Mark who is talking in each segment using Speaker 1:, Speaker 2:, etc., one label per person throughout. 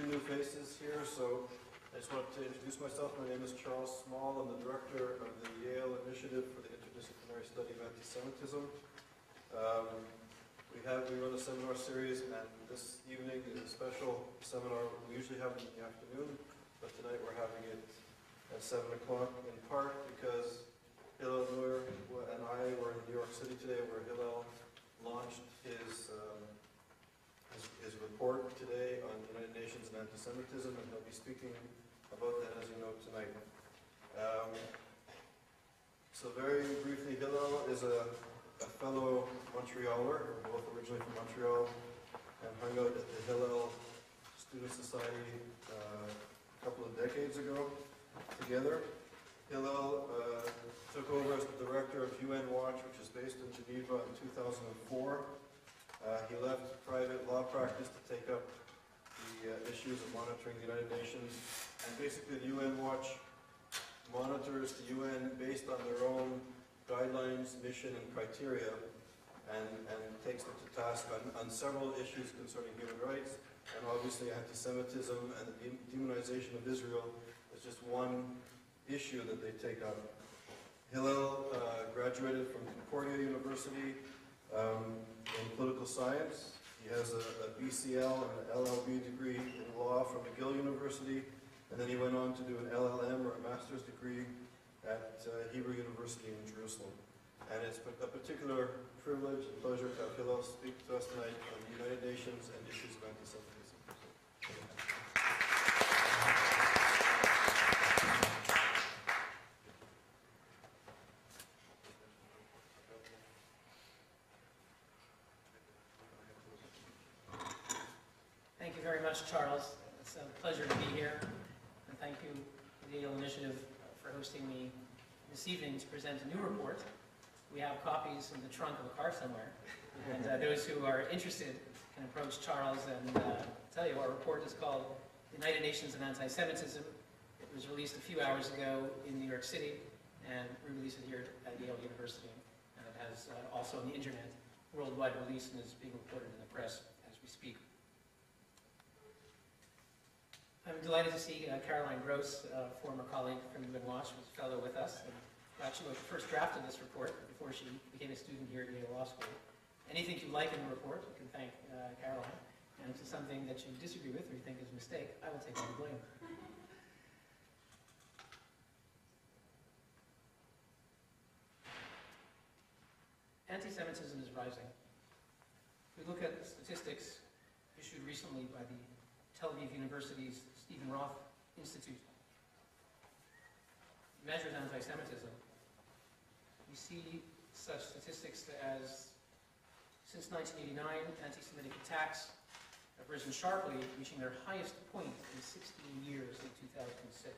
Speaker 1: new faces here, so I just wanted to introduce myself. My name is Charles Small. I'm the director of the Yale Initiative for the Interdisciplinary Study of Antisemitism. We run a seminar series, and this evening is a special seminar. We usually have it in the afternoon, but tonight we're having it at 7 o'clock, in part because Hillel Neuer and I were in New York City today, where Hillel launched his report today on the United Nations and anti-Semitism, and he'll be speaking about that, as you know, tonight. So very briefly, Hillel is a fellow Montrealer. We're both originally from Montreal, and hung out at the Hillel Student Society a couple of decades ago together. Hillel took over as the director of UN Watch, which is based in Geneva, in 2004. He left private law practice to take up the issues of monitoring the United Nations. And basically, the UN Watch monitors the UN based on their own guidelines, mission, and criteria, and takes them to task on several issues concerning human rights, and obviously anti-Semitism and the demonization of Israel is just one issue that they take up. Hillel graduated from Concordia University in political science. He has a BCL and an LLB degree in law from McGill University, and then he went on to do an LLM, or a master's degree, at Hebrew University in Jerusalem. And it's a particular privilege and pleasure to have Hillel speak to us tonight on the United Nations and issues of anti-Semitism.
Speaker 2: Thank you very much, Charles. It's a pleasure to be here. And thank you to the Yale Initiative for hosting me this evening to present a new report. We have copies in the trunk of a car somewhere. And those who are interested can approach Charles and tell you our report is called The United Nations and Anti-Semitism. It was released a few hours ago in New York City, and we released it here at Yale University. And it has also on the internet, worldwide release, and is being reported in the press as we speak. I'm delighted to see Caroline Gross, a former colleague from UN Watch, who's a fellow with us, and who actually wrote the first draft of this report before she became a student here at Yale Law School. Anything you like in the report, you can thank Caroline. And if it's something that you disagree with or you think is a mistake, I will take all the blame. Anti-Semitism is rising. If we look at the statistics issued recently by the Tel Aviv University's Stephen Roth Institute measures anti-Semitism. We see such statistics as, since 1989, anti-Semitic attacks have risen sharply, reaching their highest point in 16 years in 2006.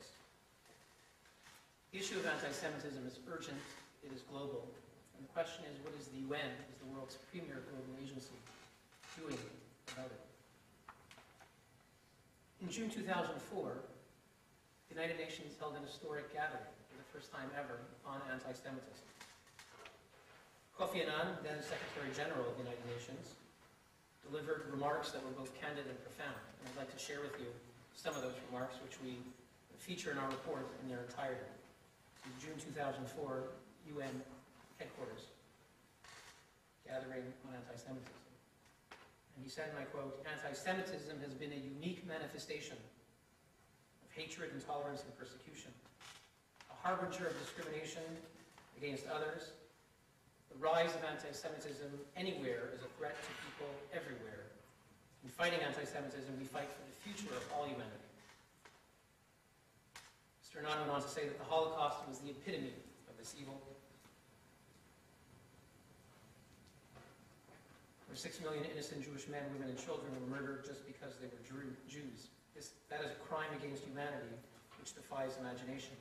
Speaker 2: The issue of anti-Semitism is urgent, it is global, and the question is, what is the UN, as the world's premier global agency, doing about it? In June 2004, the United Nations held an historic gathering for the first time ever on anti-Semitism. Kofi Annan, then Secretary General of the United Nations, delivered remarks that were both candid and profound. And I'd like to share with you some of those remarks, which we feature in our report in their entirety. This is June 2004, UN headquarters, gathering on anti-Semitism. And he said, and I quote, "Anti-Semitism has been a unique manifestation of hatred, intolerance, and persecution, a harbinger of discrimination against others. The rise of anti-Semitism anywhere is a threat to people everywhere. In fighting anti-Semitism, we fight for the future of all humanity." Mr. Annan went on to say that the Holocaust was the epitome of this evil, where 6 million innocent Jewish men, women, and children were murdered just because they were Jews. That is a crime against humanity which defies imagination.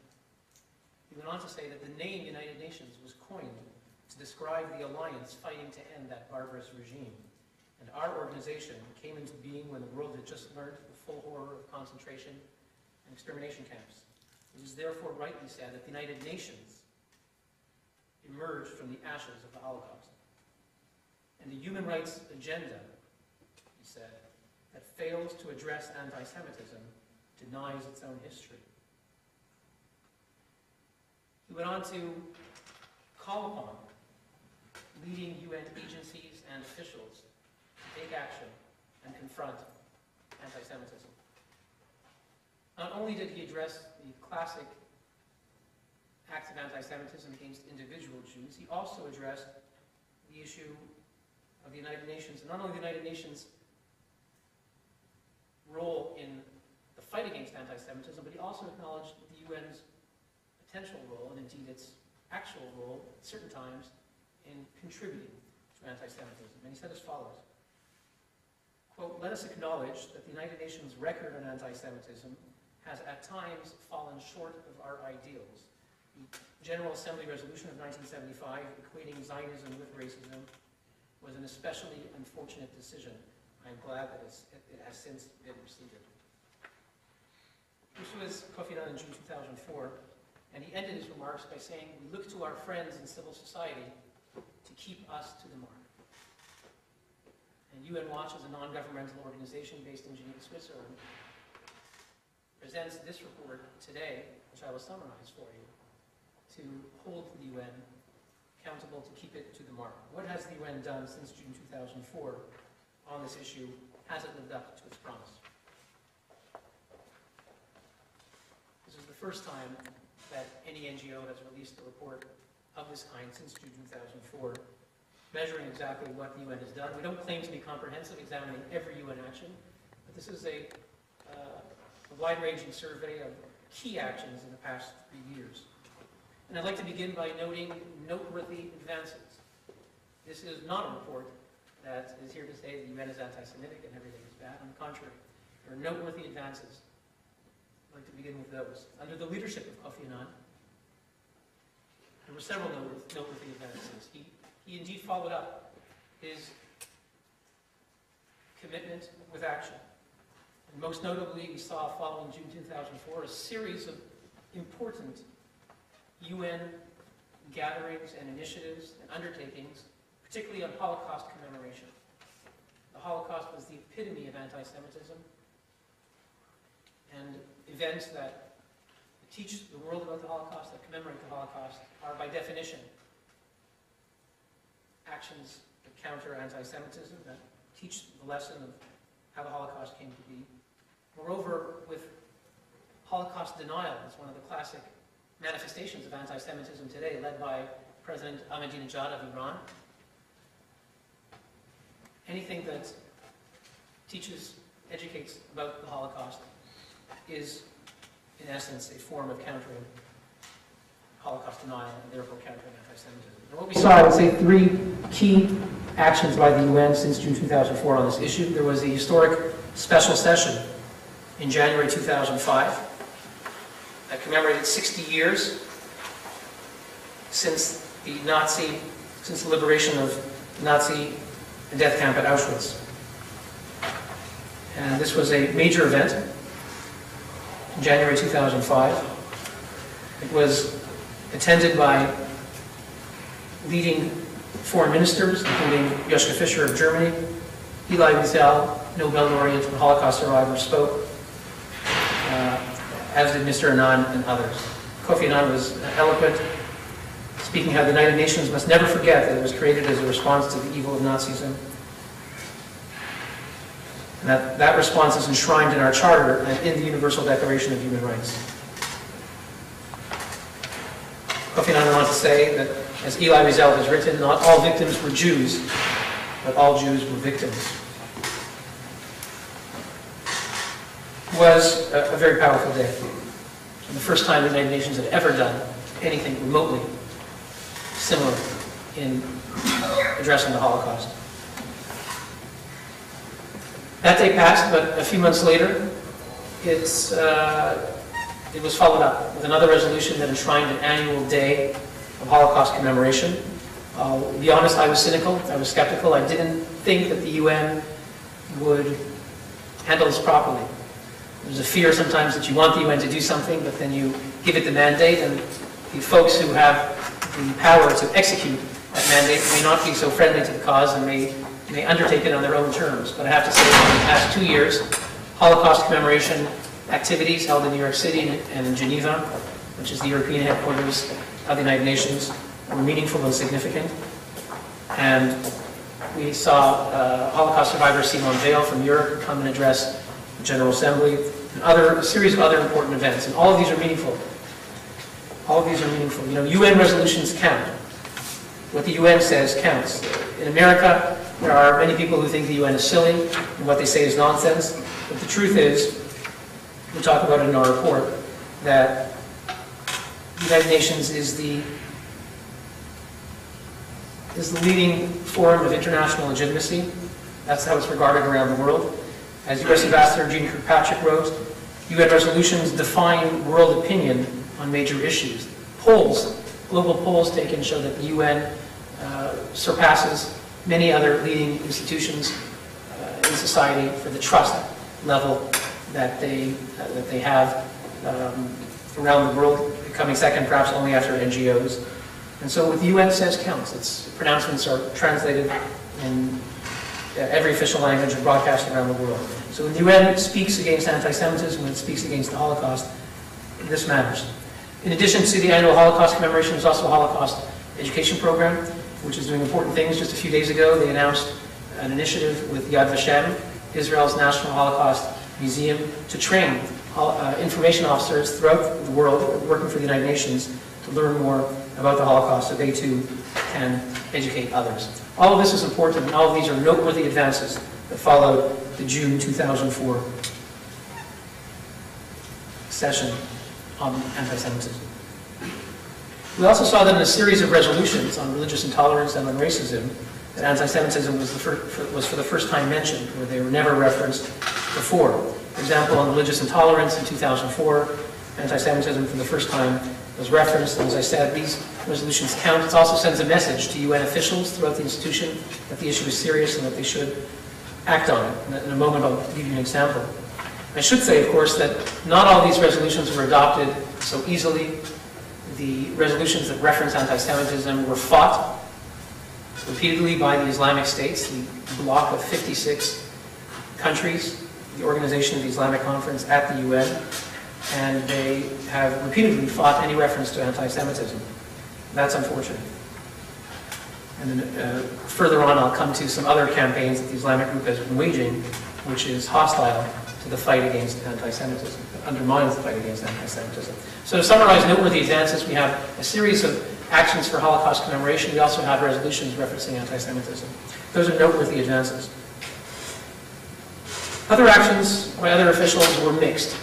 Speaker 2: He went on to say that the name United Nations was coined to describe the alliance fighting to end that barbarous regime. And our organization came into being when the world had just learned the full horror of concentration and extermination camps. It was therefore rightly said that the United Nations emerged from the ashes of the Holocaust. And the human rights agenda, he said, that fails to address anti-Semitism denies its own history. He went on to call upon leading UN agencies and officials to take action and confront anti-Semitism. Not only did he address the classic acts of anti-Semitism against individual Jews, he also addressed the issue of the United Nations, and not only the United Nations' role in the fight against anti-Semitism, but he also acknowledged the UN's potential role, and indeed its actual role at certain times, in contributing to anti-Semitism. And he said as follows, quote, "Let us acknowledge that the United Nations' record on anti-Semitism has at times fallen short of our ideals. The General Assembly Resolution of 1975 equating Zionism with racism was an especially unfortunate decision. I am glad that it has since been rescinded." This was Kofi Annan in June 2004, and he ended his remarks by saying, "We look to our friends in civil society to keep us to the mark." And UN Watch is a non-governmental organization based in Geneva, Switzerland, presents this report today, which I will summarize for you, to hold the UN accountable to keep it to the mark. What has the UN done since June 2004 on this issue? Has it lived up to its promise? This is the first time that any NGO has released a report of this kind since June 2004, measuring exactly what the UN has done. We don't claim to be comprehensive, examining every UN action, but this is a wide-ranging survey of key actions in the past 3 years. And I'd like to begin by noting noteworthy advances. This is not a report that is here to say the UN is anti-Semitic and everything is bad. On the contrary, there are noteworthy advances. I'd like to begin with those. Under the leadership of Kofi Annan, there were several noteworthy advances. He indeed followed up his commitment with action. And most notably, we saw following June 2004 a series of important UN gatherings and initiatives and undertakings, particularly on Holocaust commemoration. The Holocaust was the epitome of anti-Semitism, and events that teach the world about the Holocaust, that commemorate the Holocaust, are by definition actions that counter anti-Semitism, that teach the lesson of how the Holocaust came to be. Moreover, with Holocaust denial, it's one of the classic manifestations of anti-Semitism today, led by President Ahmadinejad of Iran. Anything that teaches, educates about the Holocaust is, in essence, a form of countering Holocaust denial and therefore countering anti-Semitism. And what we saw, I would say, 3 key actions by the UN since June 2004 on this issue. There was a historic special session in January 2005 that commemorated 60 years since the liberation of the Nazi death camp at Auschwitz. And this was a major event in January 2005. It was attended by leading foreign ministers, including Joschka Fischer of Germany, Hillel Neuer, Nobel laureate and Holocaust survivor, spoke, as did Mr. Annan and others. Kofi Annan was eloquent, speaking how the United Nations must never forget that it was created as a response to the evil of Nazism, and that response is enshrined in our Charter and in the Universal Declaration of Human Rights. Kofi Annan wants to say that, as Elie Wiesel has written, not all victims were Jews, but all Jews were victims. It was a very powerful day. And the first time the United Nations had ever done anything remotely similar in addressing the Holocaust. That day passed, but a few months later, it was followed up with another resolution that enshrined an annual day of Holocaust commemoration. I'll be honest, I was cynical, I was skeptical. I didn't think that the UN would handle this properly. There's a fear sometimes that you want the UN to do something, but then you give it the mandate, and the folks who have the power to execute that mandate may not be so friendly to the cause and may may undertake it on their own terms. But I have to say, in the past 2 years, Holocaust commemoration activities held in New York City and in Geneva, which is the European headquarters of the United Nations, were meaningful and significant. And we saw Holocaust survivor Simone Veil from Europe come and address the General Assembly, and a series of other important events. And all of these are meaningful. All of these are meaningful. You know, UN resolutions count. What the UN says counts. In America, there are many people who think the UN is silly, and what they say is nonsense. But the truth is, we talk about it in our report, that the United Nations is the leading forum of international legitimacy. That's how it's regarded around the world. As U.S. Ambassador Jean Kirkpatrick wrote, UN resolutions define world opinion on major issues. Global polls taken show that the UN surpasses many other leading institutions in society for the trust level that they have around the world, coming second perhaps only after NGOs. And so what the UN says counts. Its pronouncements are translated in every official language and broadcast around the world. So when the UN speaks against anti-Semitism, when it speaks against the Holocaust, this matters. In addition to the annual Holocaust commemoration, there's also a Holocaust education program, which is doing important things. Just a few days ago, they announced an initiative with Yad Vashem, Israel's National Holocaust Museum, to train information officers throughout the world working for the United Nations to learn more about the Holocaust so they too can educate others. All of this is important, and all of these are noteworthy advances that followed the June 2004 session on anti-Semitism. We also saw that in a series of resolutions on religious intolerance and on racism, that anti-Semitism was for the first time mentioned, where they were never referenced before. For example, on religious intolerance in 2004, anti-Semitism for the first time was referenced. And as I said, these resolutions count. It also sends a message to UN officials throughout the institution that the issue is serious and that they should act on it. In a moment, I'll give you an example. I should say, of course, that not all these resolutions were adopted so easily. The resolutions that reference anti-Semitism were fought repeatedly by the Islamic States, the bloc of 56 countries, the Organization of the Islamic Conference at the UN, and they have repeatedly fought any reference to anti-Semitism. That's unfortunate. And then further on, I'll come to some other campaigns that the Islamic group has been waging, which is hostile to the fight against anti-Semitism, that undermines the fight against anti-Semitism. So to summarize noteworthy advances, we have a series of actions for Holocaust commemoration. We also have resolutions referencing anti-Semitism. Those are noteworthy advances. Other actions by other officials were mixed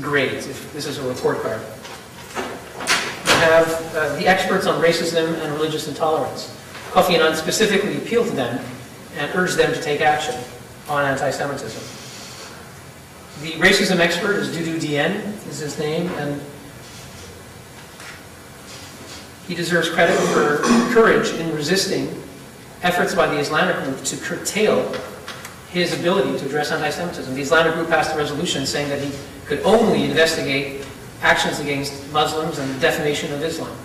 Speaker 2: grades, if this is a report card. We have the experts on racism and religious intolerance. Kofi Annan specifically appealed to them and urged them to take action on anti-Semitism. The racism expert is Dudu Dien, is his name, and he deserves credit for courage in resisting efforts by the Islamic group to curtail his ability to address anti-Semitism. The Islamic group passed a resolution saying that he could only investigate actions against Muslims and the defamation of Islam.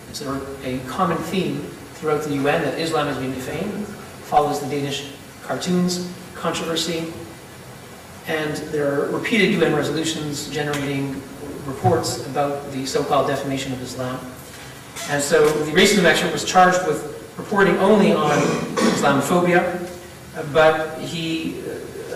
Speaker 2: It's a common theme throughout the UN that Islam has been defamed, follows the Danish cartoons controversy, and there are repeated UN resolutions generating reports about the so-called defamation of Islam. And so the racism expert was charged with reporting only on Islamophobia, but he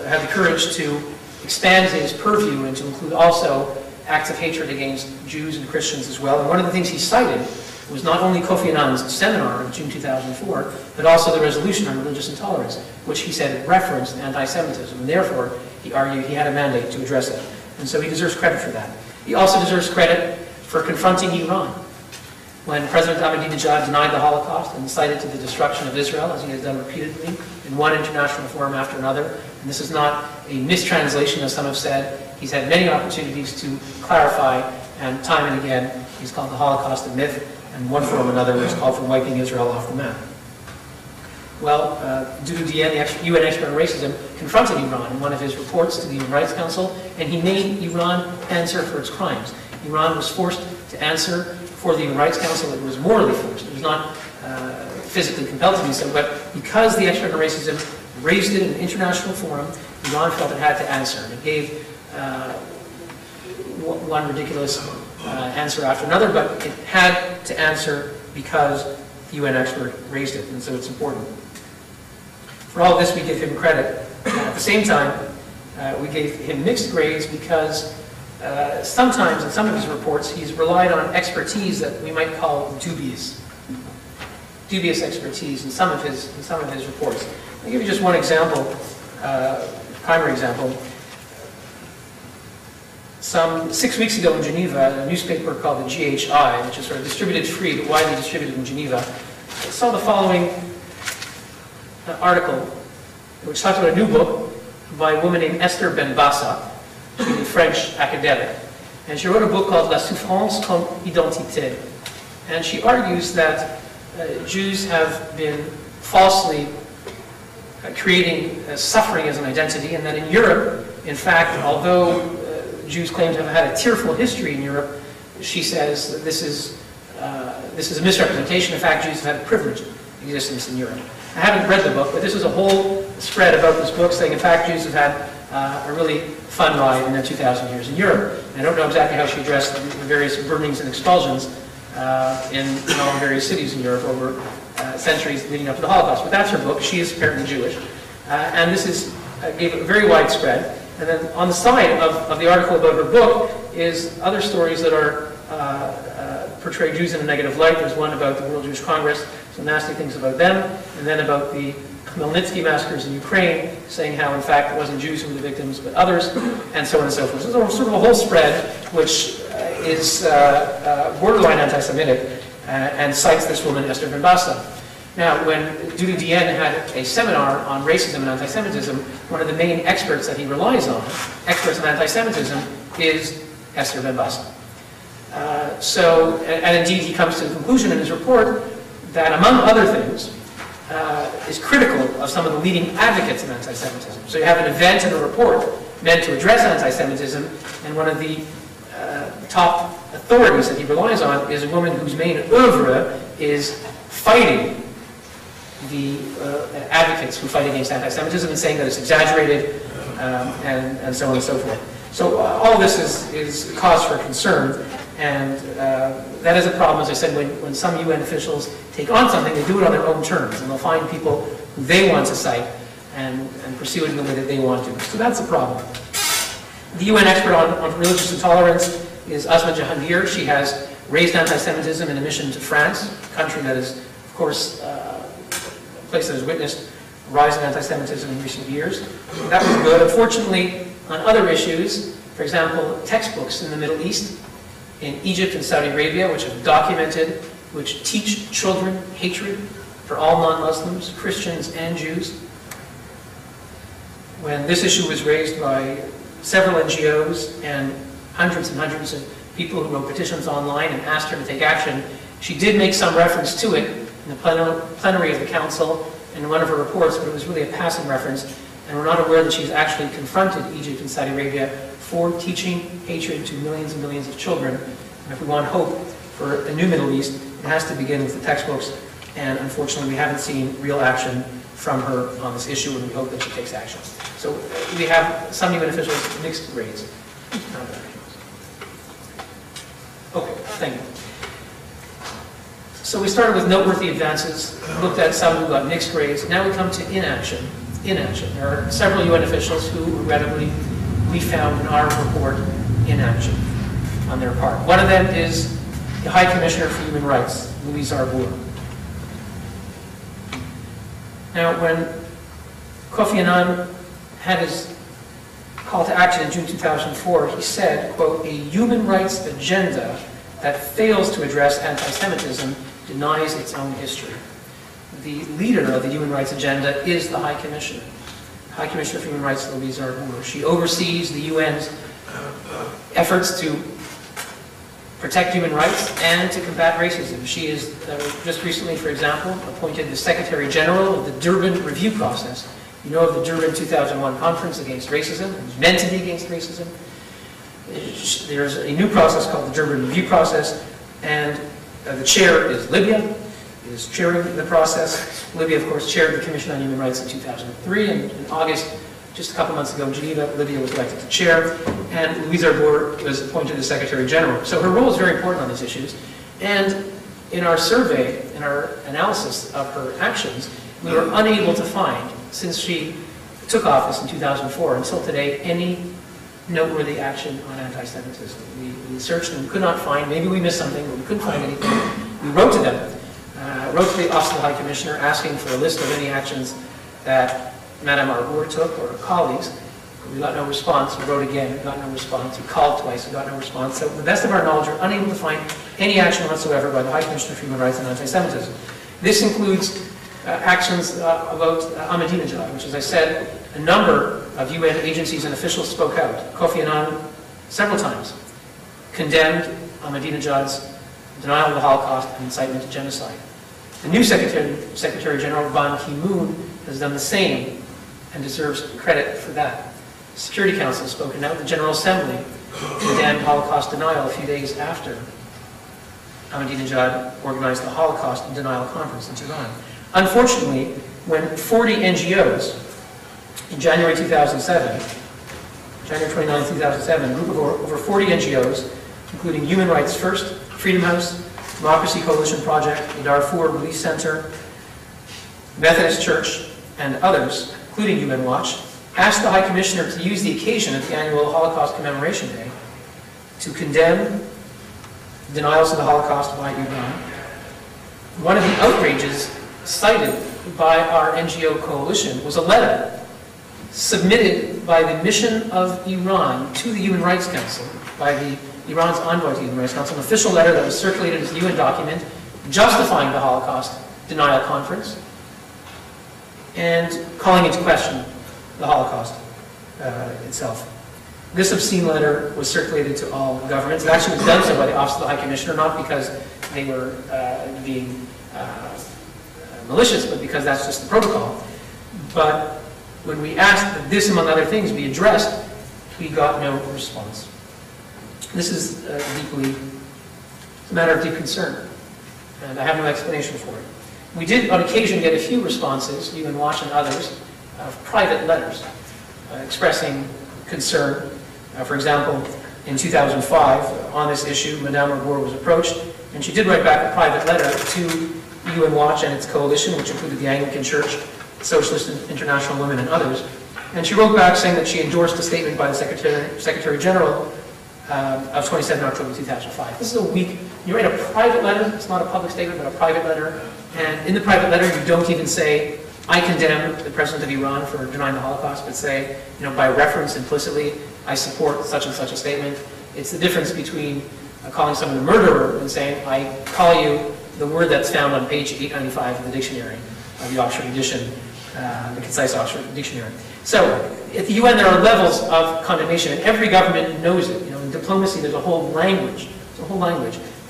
Speaker 2: had the courage to expand his purview and to include also acts of hatred against Jews and Christians as well. And one of the things he cited was not only Kofi Annan's seminar in June 2004, but also the resolution on religious intolerance, which he said referenced anti-Semitism, and therefore he argued he had a mandate to address it. And so he deserves credit for that. He also deserves credit for confronting Iran. When President Ahmadinejad denied the Holocaust and incited to the destruction of Israel, as he has done repeatedly, in one international forum after another, and this is not a mistranslation, as some have said, he's had many opportunities to clarify, and time and again, he's called the Holocaust a myth, and one form or another has called for wiping Israel off the map. Well, Dudu Dien, the UN expert on racism, confronted Iran in one of his reports to the Human Rights Council, and he made Iran answer for its crimes. Iran was forced to answer for the Human Rights Council. It was morally forced. It was not physically compelled to do so, but because the expert on racism raised it in an international forum, Iran felt it had to answer. And it gave one ridiculous answer after another, but it had to answer because the UN expert raised it, and so it's important. For all of this, we give him credit. At the same time, we gave him mixed grades because sometimes in some of his reports, he's relied on expertise that we might call dubious expertise in some of his reports. I'll give you just one example, primary example. Some 6 weeks ago in Geneva, a newspaper called the GHI, which is sort of distributed free, but widely distributed in Geneva, saw the following article, which talks about a new book by a woman named Esther Benbassa. She's a French academic. And she wrote a book called La Souffrance comme Identité. And she argues that Jews have been falsely creating suffering as an identity, and that in Europe, in fact, although Jews claim to have had a tearful history in Europe, she says that this is a misrepresentation. In fact, Jews have had a privileged existence in Europe. I haven't read the book, but this is a whole spread about this book saying, in fact, Jews have had a really fun ride in their 2,000 years in Europe. And I don't know exactly how she addressed the various burnings and expulsions in all the various cities in Europe over centuries leading up to the Holocaust. But that's her book. She is apparently Jewish. And this gave a very wide spread. And then on the side of the article about her book is other stories that are portray Jews in a negative light. There's one about the World Jewish Congress, some nasty things about them, and then about the Khmelnytsky massacres in Ukraine, saying how, in fact, it wasn't Jews who were the victims, but others, and so on and so forth. So there's sort of a whole spread which is borderline anti-Semitic and cites this woman, Esther Benbassa. Now, when Dudu Dienne had a seminar on racism and anti-Semitism, one of the main experts that he relies on, experts on anti-Semitism, is Esther Benbassa. And indeed, he comes to the conclusion in his report that, among other things, is critical of some of the leading advocates of anti-Semitism. So you have an event in a report meant to address anti-Semitism, and one of the top authorities that he relies on is a woman whose main oeuvre is fighting the advocates who fight against anti-Semitism and saying that it's exaggerated, and so on and so forth. So all of this is cause for concern, and that is a problem, as I said, when some UN officials take on something, they do it on their own terms, and they'll find people who they want to cite and pursue it in the way that they want to. So that's a problem. The UN expert on religious intolerance is Asma Jahangir. She has raised anti-Semitism in a mission to France, a country that is, of course, a place that has witnessed a rise in anti-Semitism in recent years. That was good. Unfortunately, on other issues, for example, textbooks in the Middle East, in Egypt and Saudi Arabia, which have documented, which teach children hatred for all non-Muslims, Christians and Jews. When this issue was raised by several NGOs and hundreds of people who wrote petitions online and asked her to take action, she did make some reference to it in the plenary of the Council in one of her reports, but it was really a passing reference, and we're not aware that she's actually confronted Egypt and Saudi Arabia for teaching hatred to millions and millions of children. And if we want hope for a new Middle East, it has to begin with the textbooks, and unfortunately we haven't seen real action from her on this issue, and we hope that she takes action. So we have some UN officials mixed grades. Okay, thank you. So we started with noteworthy advances, looked at some who got mixed grades. Now we come to inaction. Inaction. There are several UN officials who, regrettably, we found in our report inaction on their part. One of them is the High Commissioner for Human Rights, Louise Arbour. Now, when Kofi Annan had his call to action in June 2004, he said, quote, "A human rights agenda that fails to address anti-Semitism denies its own history." The leader of the human rights agenda is the High Commissioner. High Commissioner for Human Rights, Louise Arbour. She oversees the UN's efforts to protect human rights and to combat racism. She is, just recently, for example, appointed the Secretary General of the Durban Review Process. You know of the Durban 2001 Conference Against Racism. It was meant to be against racism. There's a new process called the Durban Review Process, and the chair is Libya. is chairing the process. Libya, of course, chaired the Commission on Human Rights in 2003, and in August, just a couple months ago in Geneva, Libya was elected to chair, and Louise Arbour was appointed as Secretary General. So her role is very important on these issues, and in our survey, in our analysis of her actions, we were unable to find, since she took office in 2004 until today, any noteworthy action on anti-Semitism. We searched and could not find, maybe we missed something, but we couldn't find anything. We wrote to them, wrote to the Office of the High Commissioner asking for a list of any actions that Madame Arbour took or her colleagues. We got no response. We wrote again, we got no response. We called twice, we got no response. So to the best of our knowledge, we're unable to find any action whatsoever by the High Commissioner for Human Rights and Anti-Semitism. This includes actions about Ahmadinejad, which, as I said, a number of UN agencies and officials spoke out. Kofi Annan, several times, condemned Ahmadinejad's denial of the Holocaust and incitement to genocide. The new Secretary General, Ban Ki-moon, has done the same and deserves credit for that. The Security Council has spoken out. The General Assembly condemned Holocaust denial a few days after Ahmadinejad organized the Holocaust Denial Conference in Tehran. Unfortunately, when 40 NGOs in January 2007, January 29, 2007, a group of over 40 NGOs, including Human Rights First, Freedom House, Democracy Coalition Project, the Darfur Relief Center, Methodist Church, and others, including UN Watch, asked the High Commissioner to use the occasion of the annual Holocaust Commemoration Day to condemn denials of the Holocaust by Iran. One of the outrages cited by our NGO coalition was a letter submitted by the mission of Iran to the Human Rights Council, by Iran's envoy to the Human Rights Council, an official letter that was circulated as a UN document justifying the Holocaust Denial Conference and calling into question the Holocaust itself. This obscene letter was circulated to all governments. It actually was done so by the Office of the High Commissioner, not because they were being malicious, but because that's just the protocol. But when we asked that this, among other things, be addressed, we got no response. This is a matter of deep concern, and I have no explanation for it. We did, on occasion, get a few responses, UN Watch and others, of private letters expressing concern. For example, in 2005, on this issue, Madame Arbour was approached, and she did write back a private letter to UN Watch and its coalition, which included the Anglican Church, Socialist International Women, and others. And she wrote back saying that she endorsed a statement by the Secretary General of 27 October 2005. This is a weak, you write a private letter, it's not a public statement, but a private letter, and in the private letter you don't even say, I condemn the President of Iran for denying the Holocaust, but say, by reference implicitly, I support such and such a statement. It's the difference between calling someone a murderer and saying, I call you the word that's found on page 895 of the dictionary, the Oxford edition, the concise Oxford dictionary. So at the UN there are levels of condemnation, and every government knows it. In diplomacy there's a whole language,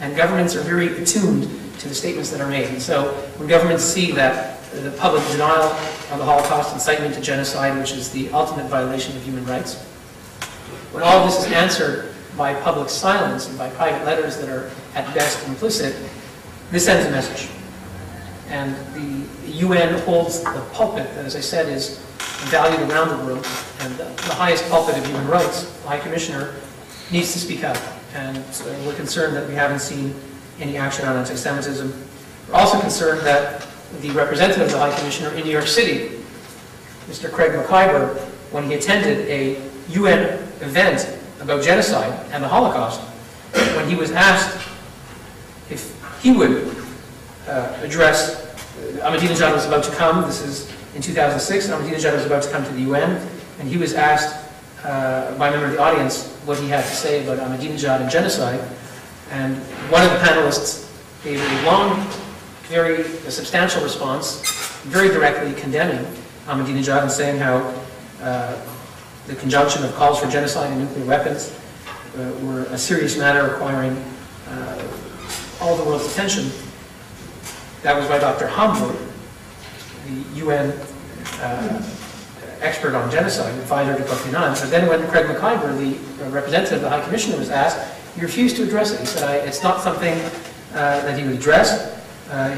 Speaker 2: and governments are very attuned to the statements that are made. And so when governments see that the public denial of the Holocaust, incitement to genocide, which is the ultimate violation of human rights, when all this is answered by public silence and by private letters that are at best implicit, this sends a message. And the UN holds the pulpit that, as I said, is valued around the world, and the highest pulpit of human rights, the High Commissioner, needs to speak up. And so we're concerned that we haven't seen any action on anti-Semitism. We're also concerned that the representative of the High Commissioner in New York City, Mr. Craig McIver, when he attended a UN event about genocide and the Holocaust, when he was asked if he would address, Ahmadinejad was about to come, this is in 2006, Ahmadinejad was about to come to the UN, and he was asked by a member of the audience what he had to say about Ahmadinejad and genocide, and one of the panelists gave a long, very substantial response, very directly condemning Ahmadinejad and saying how the conjunction of calls for genocide and nuclear weapons were a serious matter requiring all the world's attention. That was by Dr. Hamburg, the UN expert on genocide, advisor to Kofi Annan. But then when Craig McIver, the representative of the High Commissioner, was asked, he refused to address it. He said, it's not something that he would address.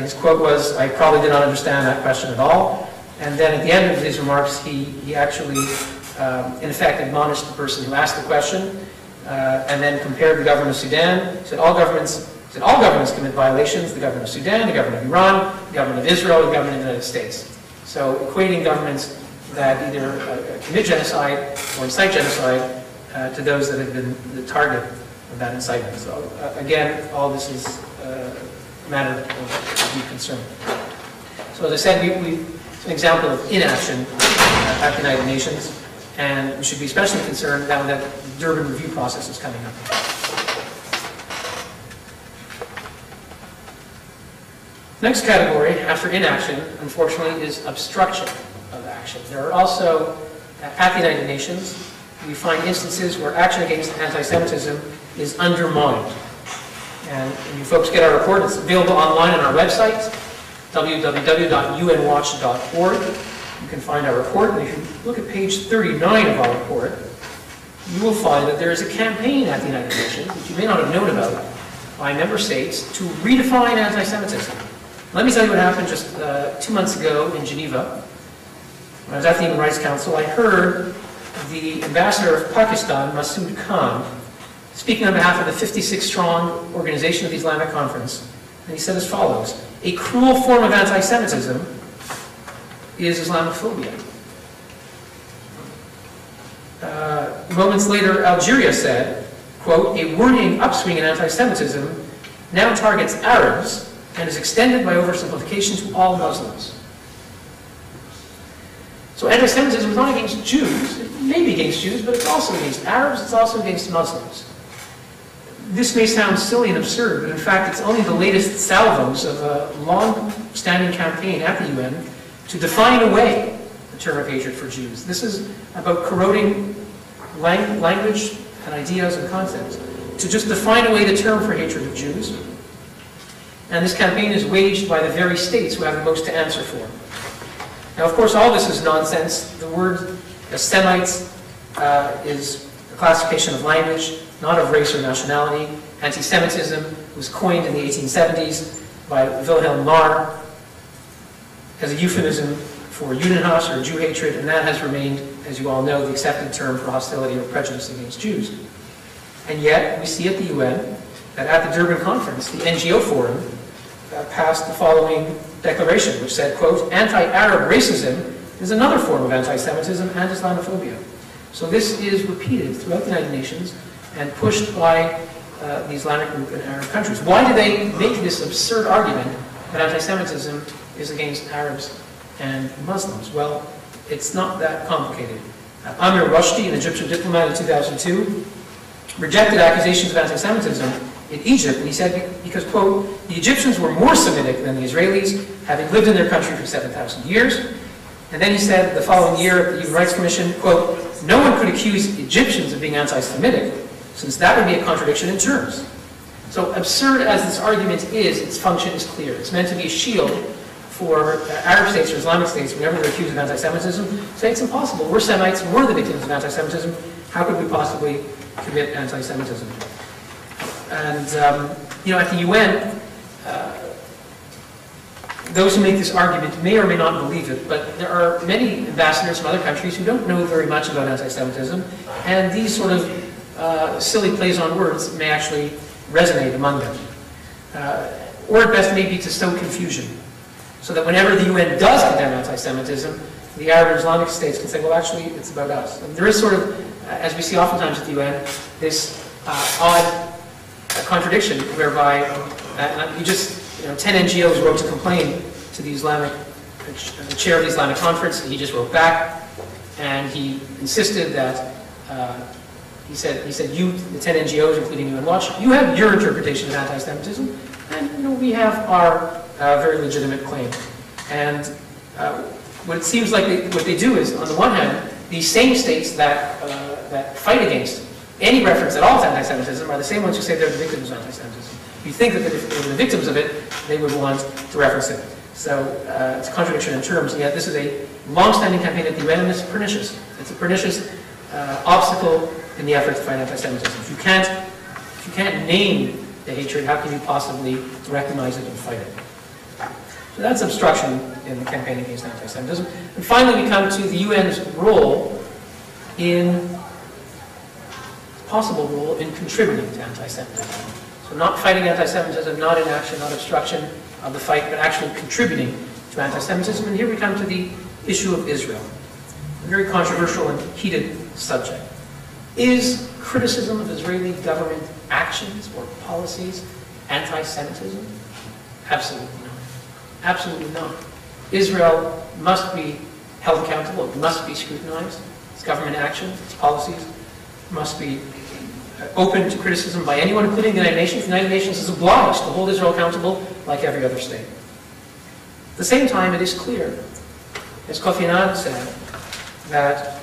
Speaker 2: His quote was, "I probably did not understand that question at all." And then at the end of his remarks, he actually, in effect, admonished the person who asked the question, and then compared the government of Sudan. He said, all governments commit violations: the government of Sudan, the government of Iran, the government of Israel, the government of the United States. So equating governments that either commit genocide or incite genocide to those that have been the target of that incitement. So again, all this is a matter of deep concern. So as I said, it's an example of inaction at the United Nations, and we should be especially concerned now that the Durban review process is coming up. Next category, after inaction, unfortunately, is obstruction of action. There are also, at the United Nations, we find instances where action against anti-Semitism is undermined. And you folks get our report. It's available online on our website, www.unwatch.org. You can find our report, and if you look at page 39 of our report, you will find that there is a campaign at the United Nations, which you may not have known about, by member states to redefine anti-Semitism. Let me tell you what happened just 2 months ago in Geneva. When I was at the Human Rights Council, I heard the ambassador of Pakistan, Masood Khan, speaking on behalf of the 56-strong Organization of the Islamic Conference, and he said as follows: "A cruel form of anti-Semitism is Islamophobia." Moments later, Algeria said, quote, "A worrying upswing in anti-Semitism now targets Arabs and is extended by oversimplification to all Muslims." So anti-Semitism is not against Jews. It may be against Jews, but it's also against Arabs, it's also against Muslims. This may sound silly and absurd, but in fact it's only the latest salvos of a long-standing campaign at the UN to define away the term of hatred for Jews. This is about corroding language and ideas and concepts, to just define away the term for hatred of Jews. And this campaign is waged by the very states who have the most to answer for. Now, of course, all this is nonsense. The word Semites is a classification of language, not of race or nationality. Anti-Semitism was coined in the 1870s by Hillel Neuer as a euphemism for Judenhass, or Jew hatred, and that has remained, as you all know, the accepted term for hostility or prejudice against Jews. And yet, we see at the UN that at the Durban conference, the NGO Forum passed the following declaration, which said, quote, "Anti-Arab racism is another form of anti-Semitism and Islamophobia." So this is repeated throughout the United Nations and pushed by the Islamic group in Arab countries. Why do they make this absurd argument that anti-Semitism is against Arabs and Muslims? Well, it's not that complicated. Amir Rushdie, an Egyptian diplomat in 2002, rejected accusations of anti-Semitism in Egypt, and he said, because, quote, "The Egyptians were more Semitic than the Israelis, having lived in their country for 7,000 years. And then he said the following year at the Human Rights Commission, quote, "No one could accuse Egyptians of being anti-Semitic, since that would be a contradiction in terms." So absurd as this argument is, its function is clear. It's meant to be a shield for Arab states or Islamic states whenever they're accused of anti-Semitism. Say it's impossible. We're Semites, we're the victims of anti-Semitism. How could we possibly commit anti-Semitism? And, at the UN, those who make this argument may or may not believe it, but there are many ambassadors from other countries who don't know very much about anti-Semitism, and these sort of silly plays on words may actually resonate among them. Or at best, maybe to sow confusion, so that whenever the UN does condemn anti-Semitism, the Arab and Islamic states can say, well, actually, it's about us. And there is sort of, as we see oftentimes at the UN, this odd contradiction whereby 10 NGOs wrote to complain to the chair of the Islamic Conference, and he just wrote back, and he insisted that, he said, you, the 10 NGOs, including UN Watch, you have your interpretation of anti-Semitism, and we have our very legitimate claim. And what it seems like what they do is, on the one hand, these same states that fight against any reference at all to anti-Semitism are the same ones who say they're the victims of anti-Semitism. You think that if they were the victims of it, they would want to reference it. So it's a contradiction in terms, and yet this is a long-standing campaign at the UN, and it's pernicious. It's a pernicious obstacle in the effort to fight anti-Semitism. If you can't name the hatred, how can you possibly recognize it and fight it? So that's obstruction in the campaign against anti-Semitism. And finally, we come to the UN's role in, possible role in contributing to anti-Semitism. So not fighting anti-Semitism, not inaction, not obstruction of the fight, but actually contributing to anti-Semitism. And here we come to the issue of Israel, a very controversial and heated subject. Is criticism of Israeli government actions or policies anti-Semitism? Absolutely not. Absolutely not. Israel must be held accountable. It must be scrutinized. Its government action, its policies must be open to criticism by anyone, including the United Nations. The United Nations is obliged to hold Israel accountable like every other state. At the same time, it is clear, as Kofi Annan said, that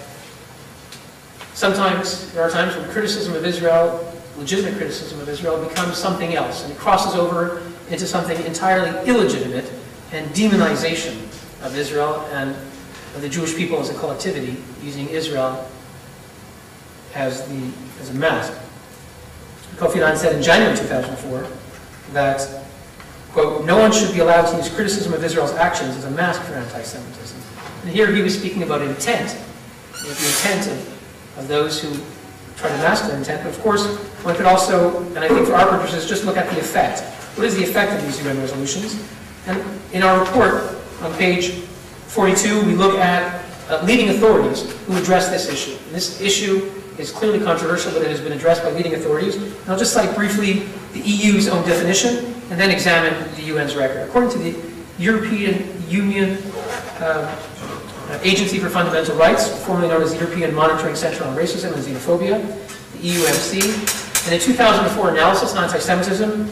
Speaker 2: sometimes there are times when criticism of Israel, legitimate criticism of Israel, becomes something else, and it crosses over into something entirely illegitimate and demonization of Israel and of the Jewish people as a collectivity, using Israel as a mask. Kofi Annan said in January 2004 that, quote, "No one should be allowed to use criticism of Israel's actions as a mask for anti-Semitism." And here he was speaking about intent, the intent of those who try to mask their intent. But of course, one could also, and I think for our purposes, just look at the effect. What is the effect of these UN resolutions? And in our report, on page 42, we look at leading authorities who address this issue. And this issue is clearly controversial, but it has been addressed by leading authorities. And I'll just cite briefly the EU's own definition, and then examine the UN's record. According to the European Union Agency for Fundamental Rights, formerly known as the European Monitoring Center on Racism and Xenophobia, the EUMC, in a 2004 analysis on anti-Semitism,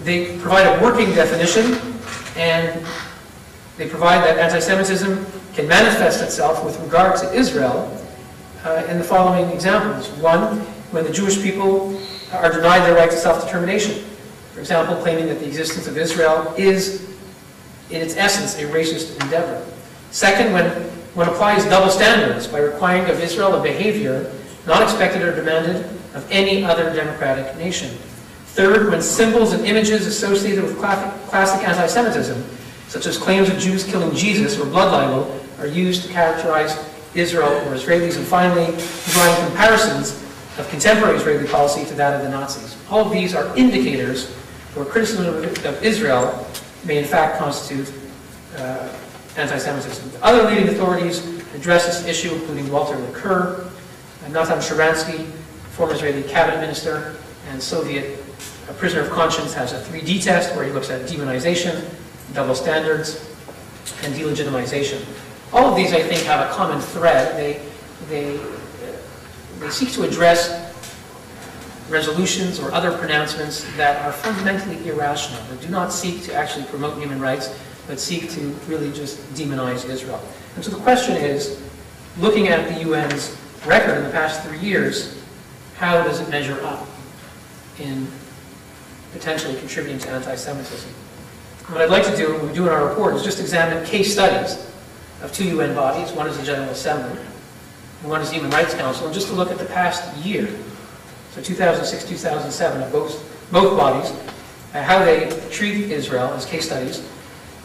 Speaker 2: they provide a working definition, and they provide that anti-Semitism can manifest itself with regard to Israel in the following examples. One, when the Jewish people are denied their right to self-determination. For example, claiming that the existence of Israel is, in its essence, a racist endeavor. Second, when one applies double standards by requiring of Israel a behavior not expected or demanded of any other democratic nation. Third, when symbols and images associated with classic anti-Semitism, such as claims of Jews killing Jesus or blood libel, are used to characterize Israel or Israelis. And finally, drawing comparisons of contemporary Israeli policy to that of the Nazis. All of these are indicators where criticism of Israel may in fact constitute anti-Semitism. Other leading authorities address this issue, including Walter Laqueur, Natan Sharansky, former Israeli cabinet minister, and Soviet prisoner of conscience, has a 3D test where he looks at demonization, double standards, and delegitimization. All of these, I think, have a common thread. They seek to address resolutions or other pronouncements that are fundamentally irrational, that do not seek to actually promote human rights, but seek to really just demonize Israel. And so the question is, looking at the UN's record in the past 3 years, how does it measure up in potentially contributing to anti-Semitism? What I'd like to do, and we do in our report, is just examine case studies of 2 UN bodies. One is the General Assembly, and one is the Human Rights Council, and just to look at the past year, so 2006, 2007, of both bodies, how they treat Israel as case studies.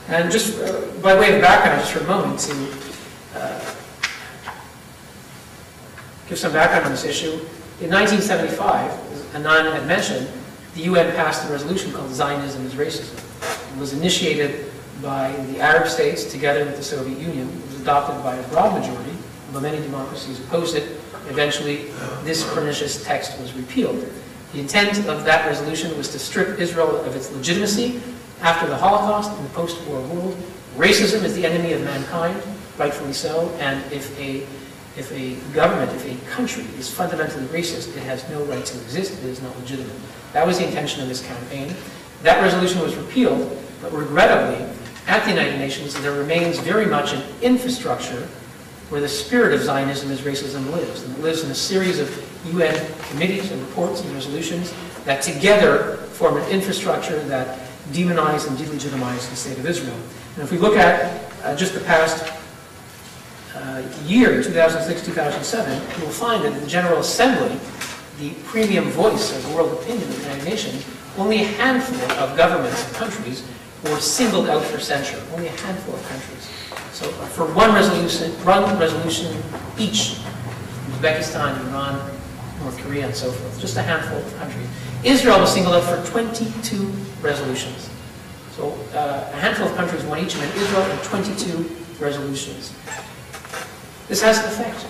Speaker 2: And just by way of background, just for a moment, to give some background on this issue. In 1975, as Annan had mentioned, the UN passed a resolution called Zionism is Racism. It was initiated by the Arab states together with the Soviet Union. It was adopted by a broad majority, although many democracies opposed it. Eventually, this pernicious text was repealed. The intent of that resolution was to strip Israel of its legitimacy after the Holocaust in the post-war world. Racism is the enemy of mankind, rightfully so, and if a government, if a country is fundamentally racist, it has no right to exist, it is not legitimate. That was the intention of this campaign. That resolution was repealed, but regrettably, at the United Nations, there remains very much an infrastructure where the spirit of Zionism as racism lives. And it lives in a series of UN committees and reports and resolutions that together form an infrastructure that demonize and delegitimize the state of Israel. And if we look at just the past year, 2006, 2007, you will find that in the General Assembly, the premium voice of world opinion of the United Nations, only a handful of governments and countries were singled out for censure. Only a handful of countries. So for one resolution each, Uzbekistan, Iran, North Korea, and so forth. Just a handful of countries. Israel was singled out for 22 resolutions. So a handful of countries won each, and Israel had 22 resolutions. This has an effect.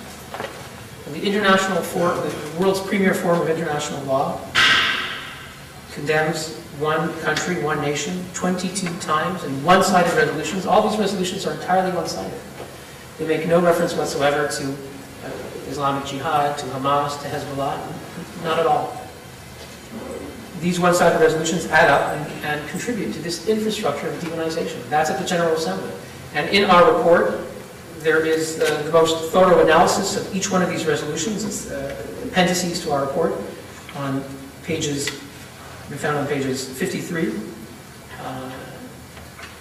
Speaker 2: The international forum, the world's premier forum of international law, condemns one country, one nation, 22 times in one-sided resolutions. All these resolutions are entirely one-sided. They make no reference whatsoever to Islamic Jihad, to Hamas, to Hezbollah, not at all. These one-sided resolutions add up and contribute to this infrastructure of demonization. That's at the General Assembly. And in our report, there is the most thorough analysis of each one of these resolutions. It's appendices to our report on pages, found on pages 53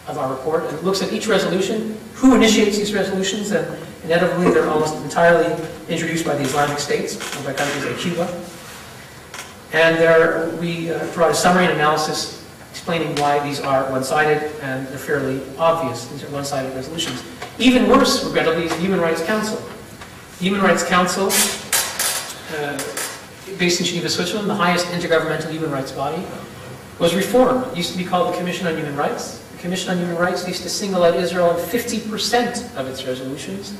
Speaker 2: of our report. And it looks at each resolution, who initiates these resolutions, and inevitably they're almost entirely introduced by the Islamic states, or by countries like Cuba. And there we provide a summary and analysis explaining why these are one-sided, and they're fairly obvious. These are one-sided resolutions. Even worse, regrettably, is the Human Rights Council. The Human Rights Council, based in Geneva, Switzerland, the highest intergovernmental human rights body, was reformed. It used to be called the Commission on Human Rights. The Commission on Human Rights used to single out Israel in 50% of its resolutions.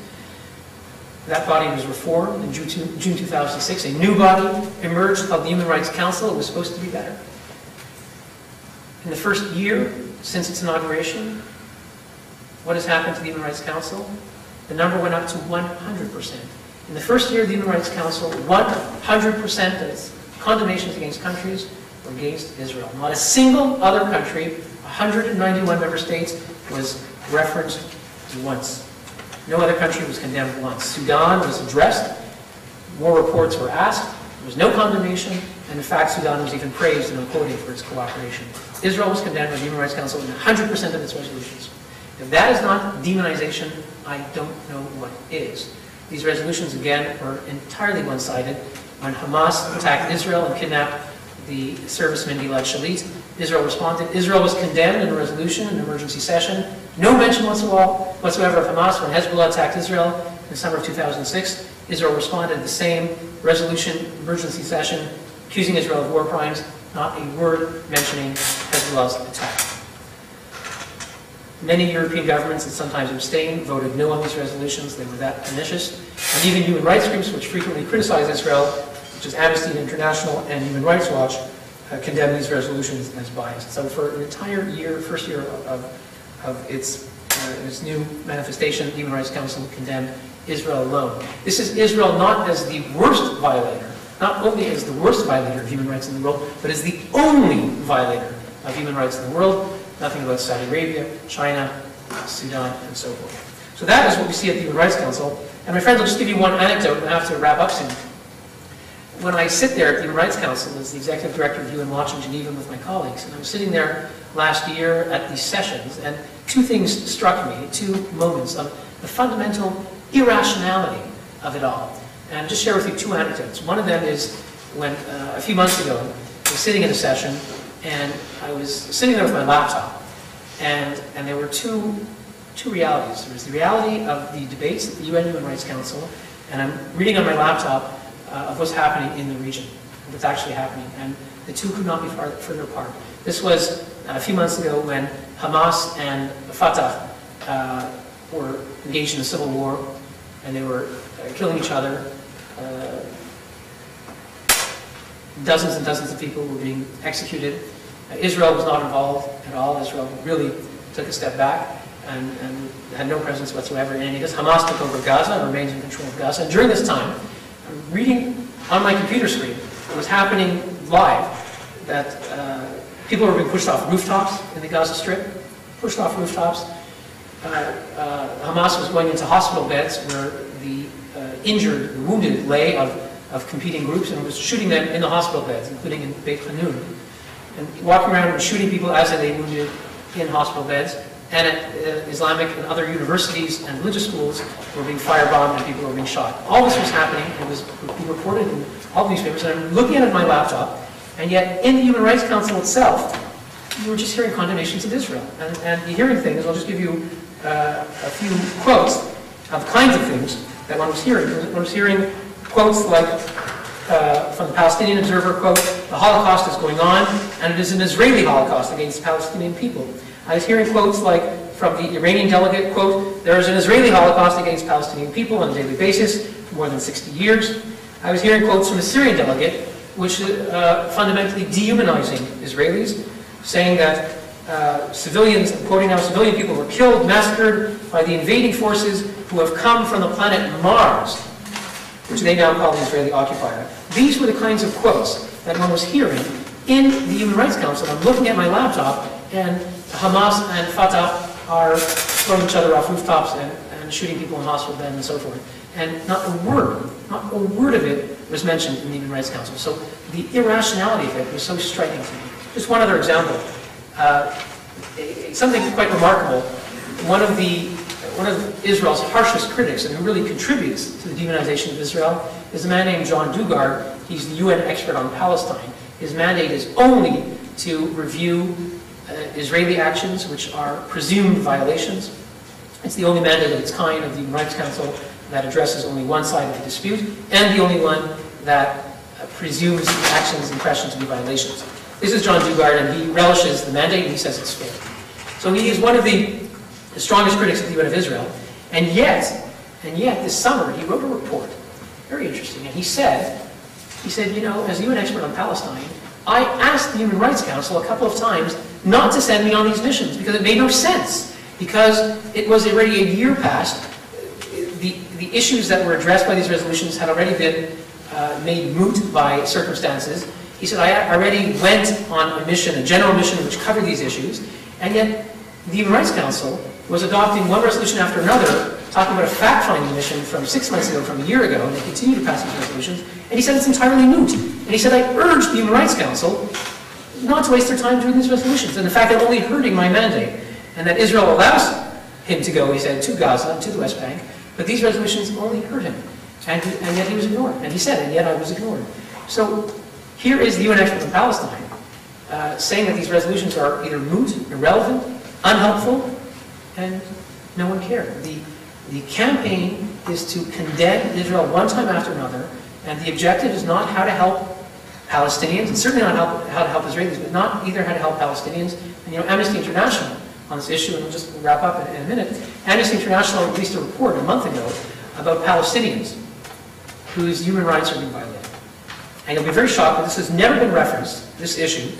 Speaker 2: That body was reformed in June 2006. A new body emerged called the Human Rights Council. It was supposed to be better. In the first year since its inauguration, what has happened to the Human Rights Council? The number went up to 100%. In the first year of the Human Rights Council, 100% of its condemnations against countries were against Israel. Not a single other country, 191 member states, was referenced once. No other country was condemned once. Sudan was addressed, more reports were asked, there was no condemnation, and in fact Sudan was even praised, and I'm quoting, for its cooperation. Israel was condemned by the Human Rights Council in 100% of its resolutions. If that is not demonization, I don't know what is. These resolutions, again, were entirely one-sided. When Hamas attacked Israel and kidnapped the serviceman Gilad Shalit, Israel responded. Israel was condemned in a resolution, an emergency session. No mention whatsoever of Hamas. When Hezbollah attacked Israel in the summer of 2006, Israel responded in the same resolution, emergency session, accusing Israel of war crimes, not a word mentioning Hezbollah's attack. Many European governments that sometimes abstained voted no on these resolutions. They were that pernicious. And even human rights groups, which frequently criticize Israel, such as Amnesty International and Human Rights Watch, condemn these resolutions as biased. So for an entire year, first year of its new manifestation, the Human Rights Council condemned Israel alone. This is Israel not as the worst violator, not only as the worst violator of human rights in the world, but as the only violator of human rights in the world. Nothing about Saudi Arabia, China, Sudan, and so forth. So that is what we see at the Human Rights Council. And my friends, I'll just give you one anecdote, and I have to wrap up soon. When I sit there at the Human Rights Council as the Executive Director of UN Watch in Geneva with my colleagues, and I was sitting there last year at these sessions, and two things struck me, two moments of the fundamental irrationality of it all. And I'll just share with you two anecdotes. One of them is when, a few months ago, I was sitting in a session, and I was sitting there with my laptop, and there were two realities. There was the reality of the debates at the UN Human Rights Council, and I'm reading on my laptop of what's happening in the region, what's actually happening, and the two could not be further apart. This was a few months ago when Hamas and Fatah were engaged in a civil war, and they were killing each other. Dozens and dozens of people were being executed. Israel was not involved at all. Israel really took a step back and had no presence whatsoever in any of this. Hamas took over Gaza and remains in control of Gaza. And during this time, I'm reading on my computer screen what was happening live, that people were being pushed off rooftops in the Gaza Strip, pushed off rooftops. Hamas was going into hospital beds where the injured, the wounded lay of competing groups, and was shooting them in the hospital beds, including in Beit Hanun, and walking around and shooting people as they lay wounded in hospital beds. And at Islamic and other universities and religious schools were being firebombed and people were being shot. All this was happening. It was being reported in all the newspapers. And I'm looking at it on my laptop, and yet in the Human Rights Council itself, you were just hearing condemnations of Israel. And the hearing things, I'll just give you a few quotes of the kinds of things that one was hearing. One was hearing quotes like, from the Palestinian Observer, quote, "The Holocaust is going on, and it is an Israeli Holocaust against Palestinian people." I was hearing quotes like, from the Iranian delegate, quote, "There is an Israeli Holocaust against Palestinian people on a daily basis for more than 60 years. I was hearing quotes from the Syrian delegate, which fundamentally dehumanizing Israelis, saying that civilians, I'm quoting now, "Civilian people were killed, massacred by the invading forces who have come from the planet Mars," which they now call the Israeli occupier. These were the kinds of quotes that one was hearing in the Human Rights Council. I'm looking at my laptop, and Hamas and Fatah are throwing each other off rooftops and shooting people in hospital beds and so forth. And not a word of it was mentioned in the Human Rights Council. So the irrationality of it was so striking to me. Just one other example. Something quite remarkable. One of Israel's harshest critics, and who really contributes to the demonization of Israel, is a man named John Dugard. He's the UN expert on Palestine. His mandate is only to review Israeli actions which are presumed violations. It's the only mandate of its kind of the Human Rights Council that addresses only one side of the dispute, and the only one that presumes the actions in question to be violations. This is John Dugard, and he relishes the mandate, and he says it's fair. So he is one of the strongest critics of the UN of Israel, and yet this summer he wrote a report, very interesting, and he said, you know, as a UN expert on Palestine, I asked the Human Rights Council a couple of times not to send me on these missions, because it made no sense, because it was already a year past. The issues that were addressed by these resolutions had already been made moot by circumstances. He said, I already went on a mission, a general mission, which covered these issues, and yet the Human Rights Council was adopting one resolution after another, talking about a fact-finding mission from 6 months ago, from a year ago, and they continue to pass these resolutions, and he said it's entirely moot. And he said, I urged the Human Rights Council not to waste their time doing these resolutions, and in fact, they're only hurting my mandate, and that Israel allows him to go, he said, to Gaza, to the West Bank, but these resolutions only hurt him, and yet he was ignored. And he said, and yet I was ignored. So here is the UN expert in Palestine saying that these resolutions are either moot, irrelevant, unhelpful, and no one cared. The campaign is to condemn Israel one time after another, and the objective is not how to help Palestinians, and certainly not how to help Israelis, but not either how to help Palestinians. And you know, Amnesty International on this issue, and we'll just wrap up in a minute, Amnesty International released a report a month ago about Palestinians whose human rights are being violated. And you'll be very shocked that this has never been referenced, this issue,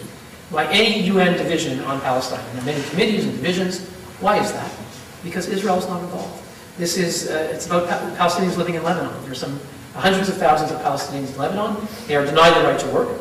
Speaker 2: by any UN division on Palestine. And there are many committees and divisions. Why is that? Because Israel is not involved. This is, it's about Palestinians living in Lebanon. There are some hundreds of thousands of Palestinians in Lebanon. They are denied the right to work.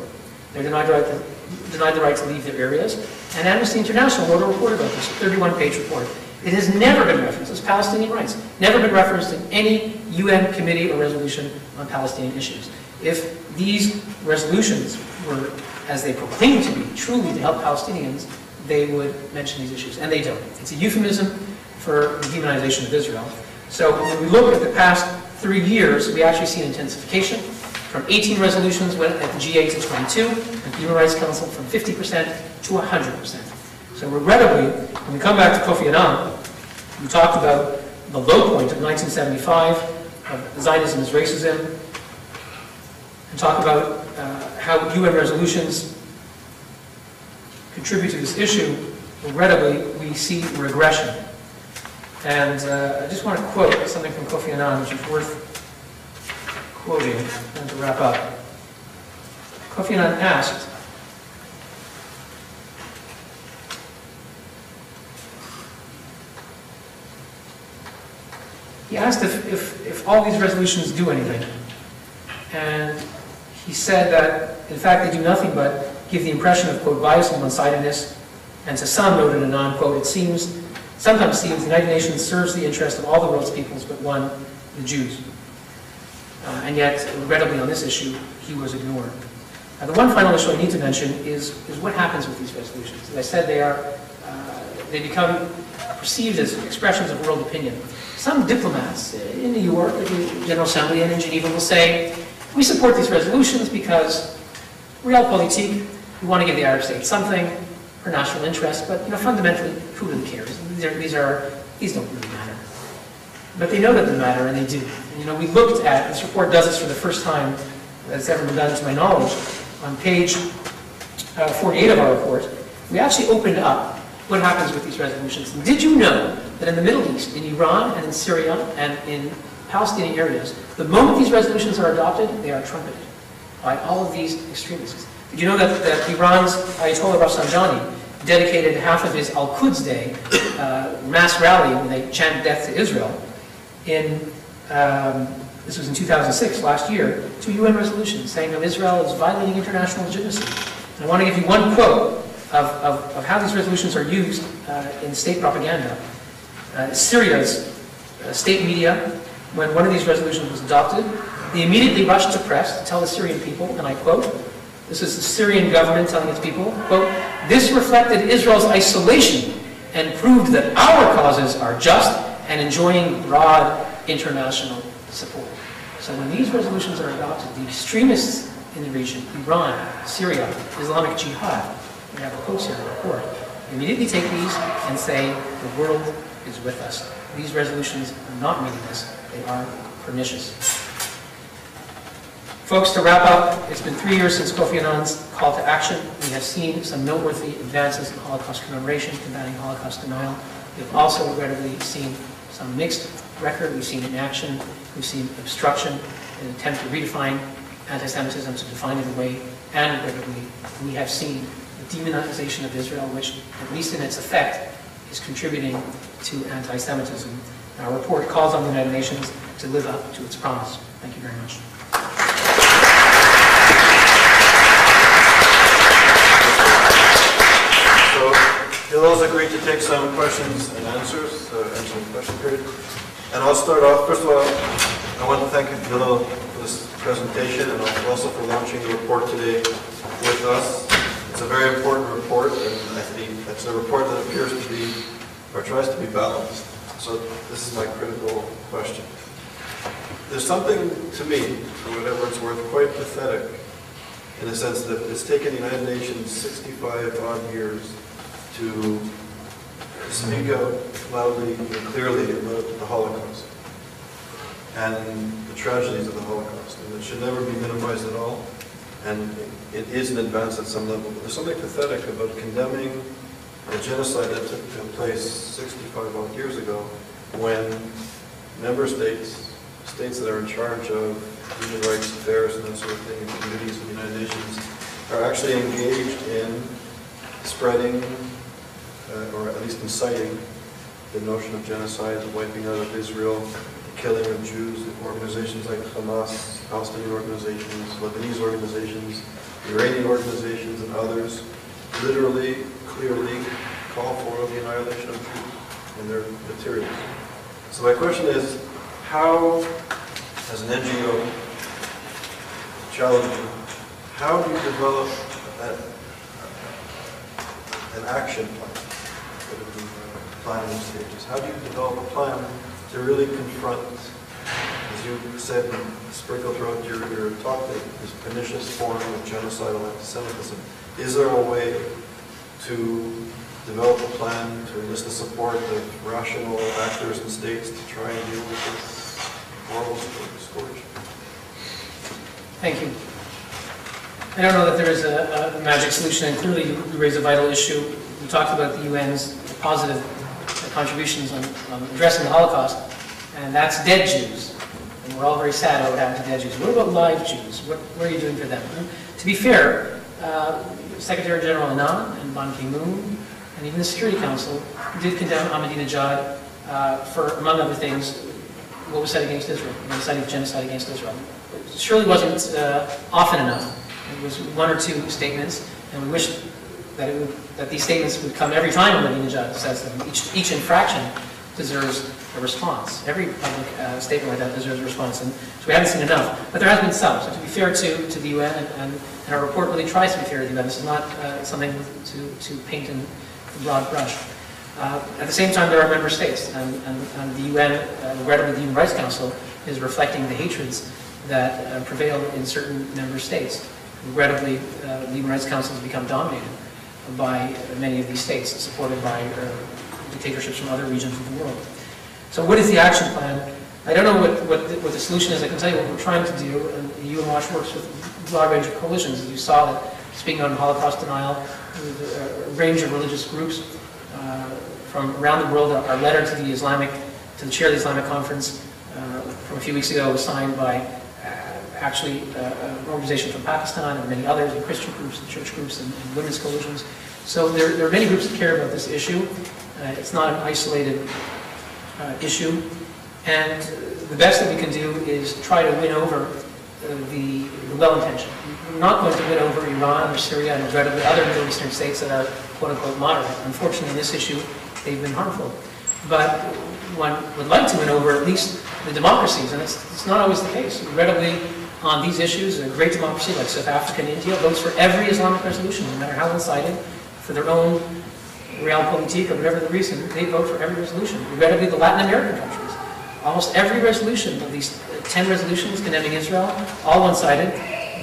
Speaker 2: They're denied the right to leave their areas. And Amnesty International wrote a report about this, a 31-page report. It has never been referenced as Palestinian rights, never been referenced in any UN committee or resolution on Palestinian issues. If these resolutions were, as they proclaim to be, truly to help Palestinians, they would mention these issues, and they don't. It's a euphemism for the demonization of Israel. So when we look at the past 3 years, we actually see an intensification. From 18 resolutions went at the G8 to 22, and the Human Rights Council from 50% to 100%. So regrettably, when we come back to Kofi Annan, we talked about the low point of 1975, of Zionism is racism, and talk about how UN resolutions contribute to this issue. Regrettably, we see regression. And I just want to quote something from Kofi Annan, which is worth quoting, and to wrap up. Kofi Annan asked, if all these resolutions do anything. And he said that, in fact, they do nothing but give the impression of, quote, bias and one-sidedness. And to some, noted Annan, quote, it sometimes seems the United Nations serves the interest of all the world's peoples but one, the Jews. And yet, regrettably, on this issue, he was ignored. The one final issue I need to mention is what happens with these resolutions. As I said, they become perceived as expressions of world opinion. Some diplomats in New York, at the General Assembly and in Geneva, will say, we support these resolutions because realpolitik, we want to give the Arab states something, for national interest, but fundamentally, who really cares? These don't really matter. But they know that they matter, and they do. And, we looked at, this report does this for the first time that's ever been done to my knowledge, on page 48 of our report. We actually opened up what happens with these resolutions. And did you know that in the Middle East, in Iran and in Syria and in Palestinian areas, the moment these resolutions are adopted, they are trumpeted by all of these extremists? Did you know that Iran's Ayatollah Rafsanjani dedicated half of his Al-Quds Day mass rally when they chant death to Israel this was in 2006, last year, to UN resolutions saying that Israel is violating international legitimacy. And I want to give you one quote of how these resolutions are used in state propaganda. Syria's state media, when one of these resolutions was adopted, they immediately rushed to press to tell the Syrian people, and I quote, this is the Syrian government telling its people, quote, "This reflected Israel's isolation and proved that our causes are just and enjoying broad international support." So when these resolutions are adopted, the extremists in the region, Iran, Syria, Islamic Jihad, we have quotes here in the report, immediately take these and say, the world is with us. These resolutions are not meaningless, they are pernicious. Folks, to wrap up, it's been 3 years since Kofi Annan's call to action. We have seen some noteworthy advances in Holocaust commemoration, combating Holocaust denial. We've also regrettably seen some mixed record. We've seen inaction, we've seen obstruction, an attempt to redefine anti-Semitism, to define it away, and regrettably, we have seen the demonization of Israel, which, at least in its effect, is contributing to anti-Semitism. Our report calls on the United Nations to live up to its promise. Thank you very much.
Speaker 1: Hillel's agreed to take some questions and answers, answer the question period. And I'll start off. First of all, I want to thank Hillel for this presentation and also for launching the report today with us. It's a very important report, and I think it's a report that appears to be, or tries to be balanced. So this is my critical question. There's something to me, for whatever it's worth, quite pathetic in the sense that it's taken the United Nations 65 odd years to speak out loudly and clearly about the Holocaust and the tragedies of the Holocaust. And it should never be minimized at all. And it is an advance at some level. But there's something pathetic about condemning a genocide that took place 65 odd years ago when member states, states that are in charge of human rights affairs and that sort of thing, and communities of the United Nations, are actually engaged in spreading or at least inciting the notion of genocide, the wiping out of Israel, the killing of Jews. Organizations like Hamas, Palestinian organizations, Lebanese organizations, Iranian organizations, and others literally, clearly call for the annihilation of Jews and their materials. So my question is, how, as an NGO, challenging, how do you develop an action plan? Planning stages. How do you develop a plan to really confront, as you said, sprinkled throughout your talk, this pernicious form of genocidal anti-Semitism? Is there a way to develop a plan to enlist the support of rational actors and states to try and deal with this horrible scourge?
Speaker 2: Thank you. I don't know that there is a magic solution, and clearly you raise a vital issue. We talked about the UN's positive contributions on addressing the Holocaust, and that's dead Jews. And we're all very sad about what happened to dead Jews. What about live Jews? What are you doing for them? And to be fair, Secretary General Annan and Ban Ki-moon and even the Security Council did condemn Ahmadinejad for, among other things, what was said against Israel, genocide against Israel. It surely wasn't often enough. It was one or two statements, and we wish that these statements would come every time Ahmadinejad says them. Each infraction deserves a response. Every public statement like that deserves a response, and so we haven't seen enough. But there has been some. So to be fair to the UN, and our report really tries to be fair to the UN. This is not something to paint in a broad brush. At the same time, there are member states, and the UN, regrettably, the Human Rights Council is reflecting the hatreds that prevail in certain member states. Regrettably, the Human Rights Council has become dominated by many of these states, supported by dictatorships from other regions of the world. So what is the action plan? I don't know what the solution is. I can tell you what we're trying to do, and the UN Watch works with a broad range of coalitions. As you saw, that speaking on Holocaust denial, a range of religious groups from around the world. Our letter to the chair of the Islamic Conference from a few weeks ago was signed by actually an organization from Pakistan and many others, and Christian groups and church groups and women's coalitions. So there are many groups that care about this issue. It's not an isolated issue. And the best that we can do is try to win over the well-intentioned. We're not going to win over Iran or Syria and regrettably other Middle Eastern states that are quote-unquote moderate. Unfortunately, in this issue, they've been harmful. But one would like to win over at least the democracies, and it's not always the case. Regrettably, on these issues, a great democracy like South Africa and India votes for every Islamic resolution, no matter how one-sided, for their own realpolitik or whatever the reason, they vote for every resolution. Regrettably, the Latin American countries, almost every resolution, of these 10 resolutions condemning Israel, all one-sided.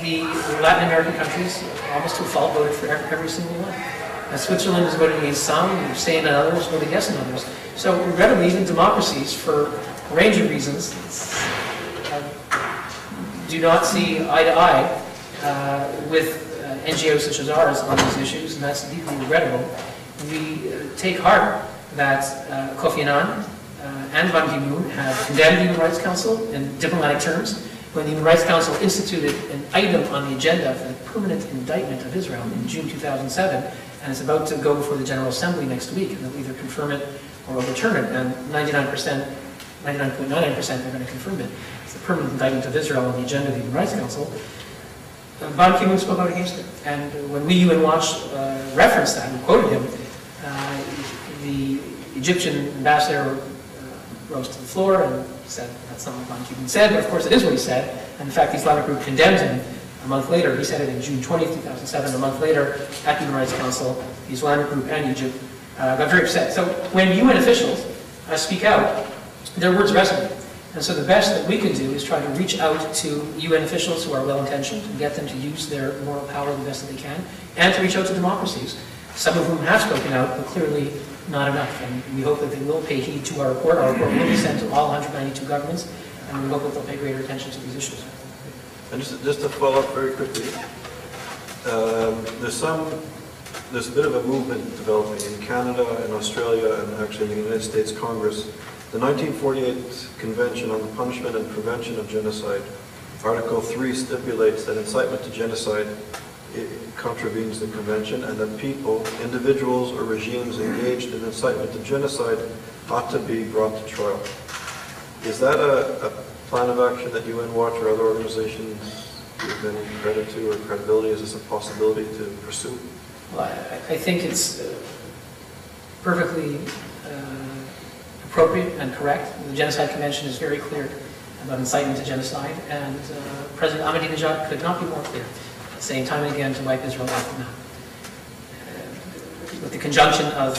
Speaker 2: The Latin American countries, almost to a fault, voted for every single one. Switzerland has voted against some, Spain and others voted yes and others. So regrettably, even democracies, for a range of reasons, do not see eye to eye with NGOs such as ours on these issues, and that's deeply regrettable. We take heart that Kofi Annan and Ban Ki-moon have condemned the Human Rights Council in diplomatic terms. When the Human Rights Council instituted an item on the agenda for the permanent indictment of Israel in June 2007, and it's about to go before the General Assembly next week, and they'll either confirm it or overturn it, and 99.99% they're going to confirm it. It's the permanent indictment of Israel on the agenda of the Human Rights Council. Ban Ki-moon spoke out against it, and when we UN Watch referenced that and quoted him, the Egyptian ambassador rose to the floor and said that's not what Ban Ki-moon said, but of course it is what he said. And in fact, the Islamic group condemned him a month later. He said it in June 20th, 2007. A month later, at the Human Rights Council, the Islamic group and Egypt got very upset. So when UN officials speak out, their words resonate. And so the best that we can do is try to reach out to UN officials who are well-intentioned and get them to use their moral power the best that they can, and to reach out to democracies, some of whom have spoken out, but clearly not enough. And we hope that they will pay heed to our report. Our report will be sent to all 192 governments, and we hope that they'll pay greater attention to these issues.
Speaker 3: And just to follow up very quickly, there's a bit of a movement developing in Canada and Australia and actually in the United States Congress. The 1948 Convention on the Punishment and Prevention of Genocide, Article 3 stipulates that incitement to genocide contravenes the convention, and that people, individuals or regimes engaged in incitement to genocide ought to be brought to trial. Is that a plan of action that UN Watch or other organizations give any credit to or credibility? Is this a possibility to pursue?
Speaker 2: Well, I think it's perfectly appropriate and correct. The Genocide Convention is very clear about incitement to genocide, and President Ahmadinejad could not be more clear, saying time and again to wipe Israel off the map. With the conjunction of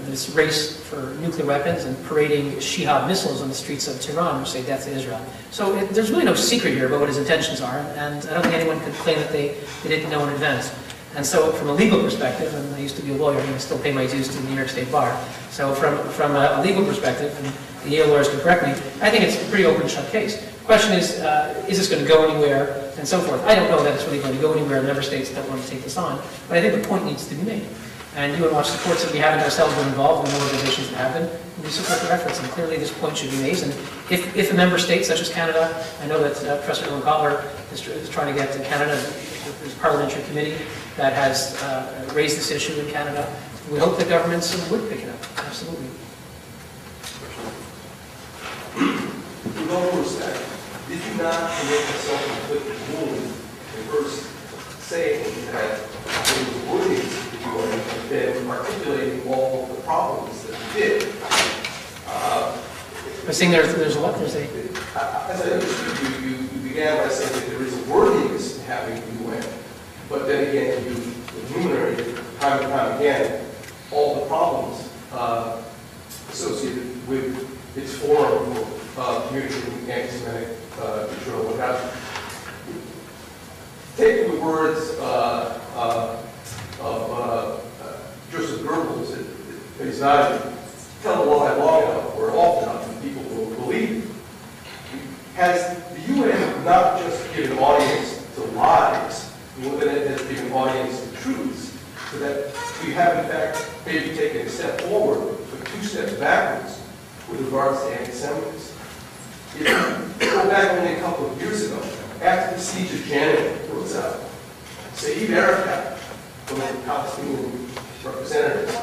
Speaker 2: this race for nuclear weapons and parading Shihab missiles on the streets of Tehran, which say death to Israel. So there's really no secret here about what his intentions are, and I don't think anyone could claim that they didn't know in advance. And so from a legal perspective, and I used to be a lawyer and I still pay my dues to the New York State Bar, so from a legal perspective, and the Yale lawyers can correct me, I think it's a pretty open shut case. The question is this going to go anywhere, and so forth. I don't know that it's really going to go anywhere. Member states don't want to take this on, but I think the point needs to be made. And UN Watch supports it. We haven't ourselves been involved in the organizations that have been, and we support their efforts, and clearly this point should be made. And if a member state, such as Canada, I know that Professor Hillel Neuer is trying to get to Canada, there's a parliamentary committee that has raised this issue in Canada. We hope that governments would pick it up, absolutely.
Speaker 4: With all due respect, did you not commit a self-inflicted wound in first saying that it was worthy to do it, then articulating all the problems that you did?
Speaker 2: I think there's a lot. There's a...
Speaker 4: As I understood you began by saying that there is a worthiness in having the UN, but then again you enumerated time and time again all the problems associated with its forum for communicating anti-Semitic Israel, what have you. Taking the words of of Joseph Goebbels, he's not tell long enough or often enough that people will believe. Has the UN not just given audience to lies, but it has given audience to truths, so that we have in fact maybe taken a step forward, but 2 steps backwards with regards to anti-Semitism? If you go back only a couple of years ago, after the siege of Geneva was out, Saeed Erekat, one of the Palestinian representatives,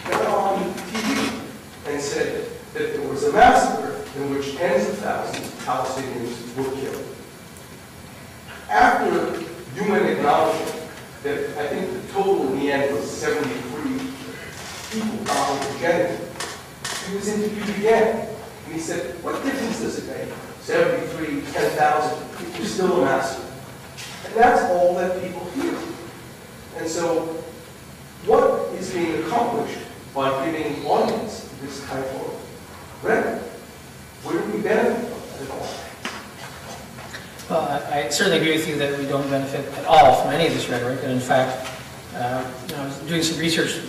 Speaker 4: got on TV and said that there was a massacre in which tens of thousands of Palestinians were killed. After UN acknowledged that I think the total in the end was 73 people died in Geneva, he was interviewed again. And he said, what difference does it make? 73, 10,000, it was still a massacre. And that's all that people hear. And so, what is being accomplished by giving audience this type of rhetoric? Where do we benefit from that at all?
Speaker 2: Well, I certainly agree with you that we don't benefit at all from any of this rhetoric. And in fact, I was doing some research.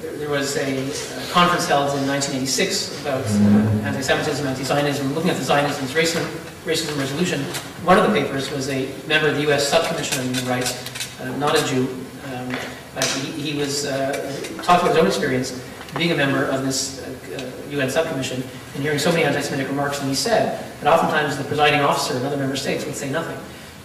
Speaker 2: There was a conference held in 1986 about anti-Semitism, anti-Zionism, looking at the Zionism's racism resolution. One of the papers was a member of the U.S. Subcommission on Human Rights, not a Jew. He was talked about his own experience being a member of this UN subcommission and hearing so many anti-Semitic remarks, and he said that oftentimes the presiding officer in other member states would say nothing.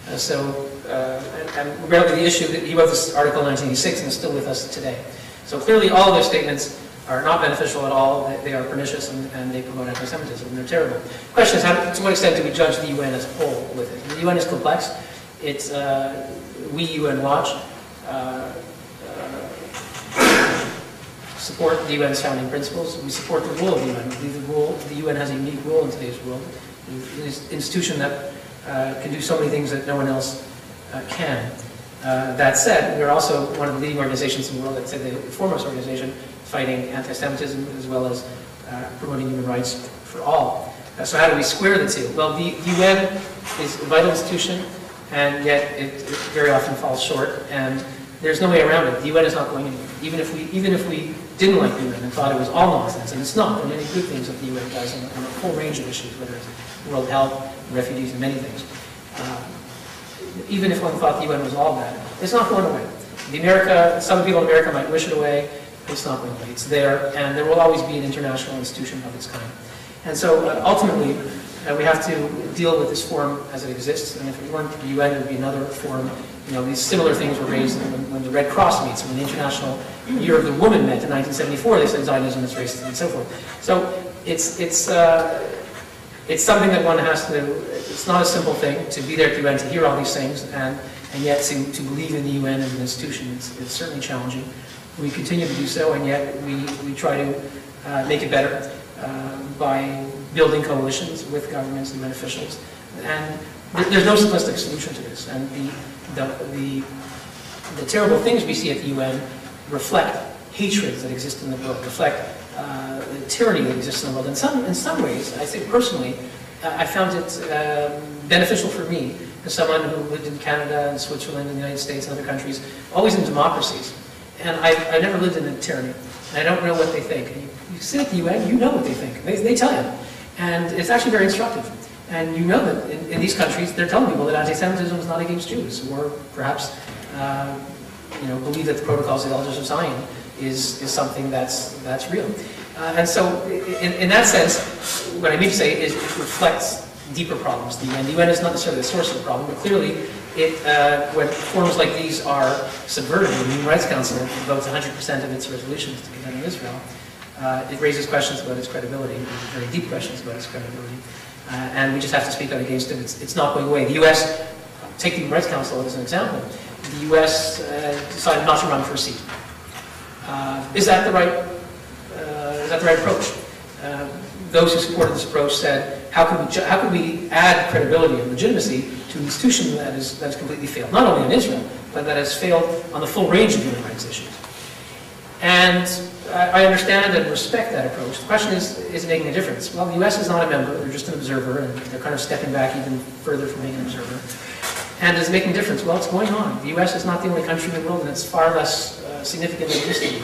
Speaker 2: And regarding the issue, he wrote this article in 1986 and is still with us today. So clearly all of their statements are not beneficial at all, they are pernicious, and they promote anti-Semitism, and they're terrible. The question is, to what extent do we judge the UN as a whole with it? The UN is complex. It's, we, UN Watch, support the UN's founding principles. We support the role of the UN. We believe the UN has a unique role in today's world. It's an institution that can do so many things that no one else can. That said, we are also one of the leading organizations in the world, I'd say the foremost organization, fighting anti-Semitism as well as promoting human rights for all. So how do we square the two? Well, the UN is a vital institution, and yet it very often falls short, and there's no way around it. The UN is not going anywhere. Even if we didn't like the UN and thought it was all nonsense, and it's not. There are many good things that the UN does on a full range of issues, whether it's world health, refugees, and many things. Even if one thought the UN was all bad, it's not going away. Some people in America might wish it away, but it's not going away. It's there, and there will always be an international institution of its kind. And so ultimately, we have to deal with this forum as it exists, and if it weren't the UN, it would be another forum. You know, these similar things were raised when the Red Cross meets, when the International Year of the Woman met in 1974, they said Zionism is racist and so forth. So it's something that one has to, it's not a simple thing to be there at the UN, to hear all these things, and yet to believe in the UN as an institution. It's certainly challenging. We continue to do so, and yet we try to make it better by building coalitions with governments and UN officials. And there's no simplistic solution to this. And the terrible things we see at the UN reflect hatreds that exist in the world, reflect the tyranny that exists in the world. In some ways, I think personally, I found it beneficial for me, as someone who lived in Canada and Switzerland and the United States and other countries, always in democracies. And I never lived in a tyranny. And I don't know what they think. And you sit at the UN, you know what they think. They tell you. And it's actually very instructive. And you know that in these countries, they're telling people that anti-Semitism is not against Jews, or perhaps believe that the Protocols of the Elders of Zion is something that's real. And so, in that sense, what I mean to say is it reflects deeper problems. The UN is not necessarily the source of the problem, but clearly, when forums like these are subverted, the Human Rights Council votes 100% of its resolutions to condemn Israel, it raises questions about its credibility, very deep questions about its credibility. And we just have to speak out against it. It's not going away. The U.S., take the Human Rights Council as an example, the U.S. Decided not to run for a seat. Is that the right approach? Those who supported this approach said, how can we add credibility and legitimacy to an institution that has completely failed, not only in Israel, but that has failed on the full range of human rights issues? And I understand and respect that approach. The question is it making a difference? Well, the U.S. is not a member, they're just an observer, and they're kind of stepping back even further from being an observer. And is it making a difference? Well, it's going on. The U.S. is not the only country in the world, and it's far less significant than it used to be.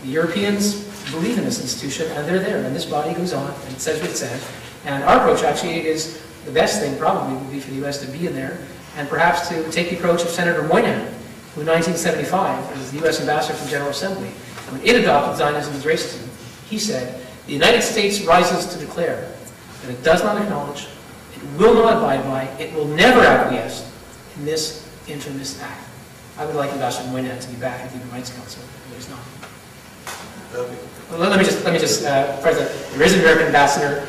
Speaker 2: The Europeans believe in this institution, and they're there, and this body goes on, and it says what it says. And our approach actually is the best thing probably would be for the U.S. to be in there, and perhaps to take the approach of Senator Moynihan, who in 1975 was the U.S. ambassador to the General Assembly. And when it adopted Zionism as racism, he said, "The United States rises to declare that it does not acknowledge, it will not abide by, it will never acquiesce in this infamous act." I would like Ambassador Moynihan to be back at the Human Rights Council, but he's not. Well, let me just President, there is an American ambassador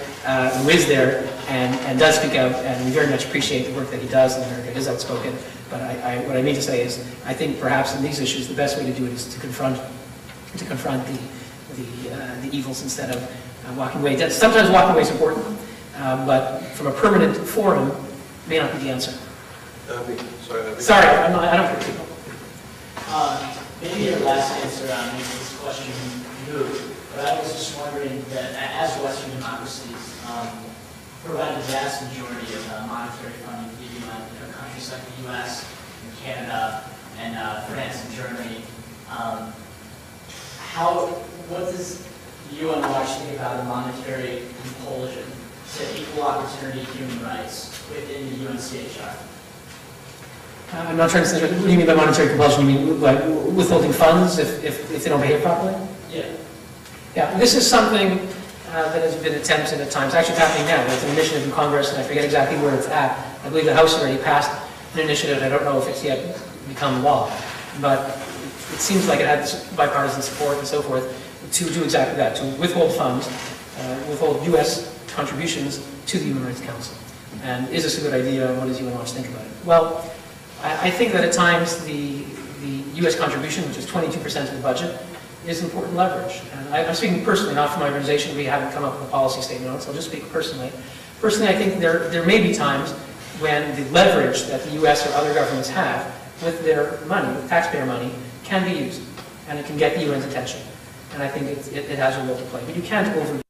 Speaker 2: who is there and does speak out, and we very much appreciate the work that he does in America. He is outspoken, but what I mean to say is, I think perhaps in these issues, the best way to do it is to confront the evils instead of walking away. Sometimes walking away is important, but from a permanent forum may not be the answer. Sorry, I don't care people.
Speaker 5: Maybe your last answer makes this question moot, but I was just wondering that as Western democracies provide the vast majority of monetary funding to the UN, countries like the U.S. and Canada and France and Germany, what does the UN Watch think about a monetary compulsion to equal opportunity human rights within the UNCHR?
Speaker 2: I'm not trying to say, what do you mean by monetary compulsion? You mean like withholding funds if they don't behave properly?
Speaker 5: Yeah.
Speaker 2: Yeah, this is something that has been attempted at times. Actually, it's happening now. There's an initiative in Congress, and I forget exactly where it's at. I believe the House already passed an initiative. I don't know if it's yet become law, but it seems like it had bipartisan support and so forth to do exactly that, to withhold funds, withhold U.S. contributions to the Human Rights Council. And is this a good idea? What does UN Watch think about it? Well, I think that at times the U.S. contribution, which is 22% of the budget, is important leverage. And I'm speaking personally, not from my organization. We haven't come up with a policy statement on it, so I'll just speak personally. Personally, I think there may be times when the leverage that the U.S. or other governments have with their money, with taxpayer money, can be used, and it can get the UN's attention. And I think it has a role to play. But you can't overdo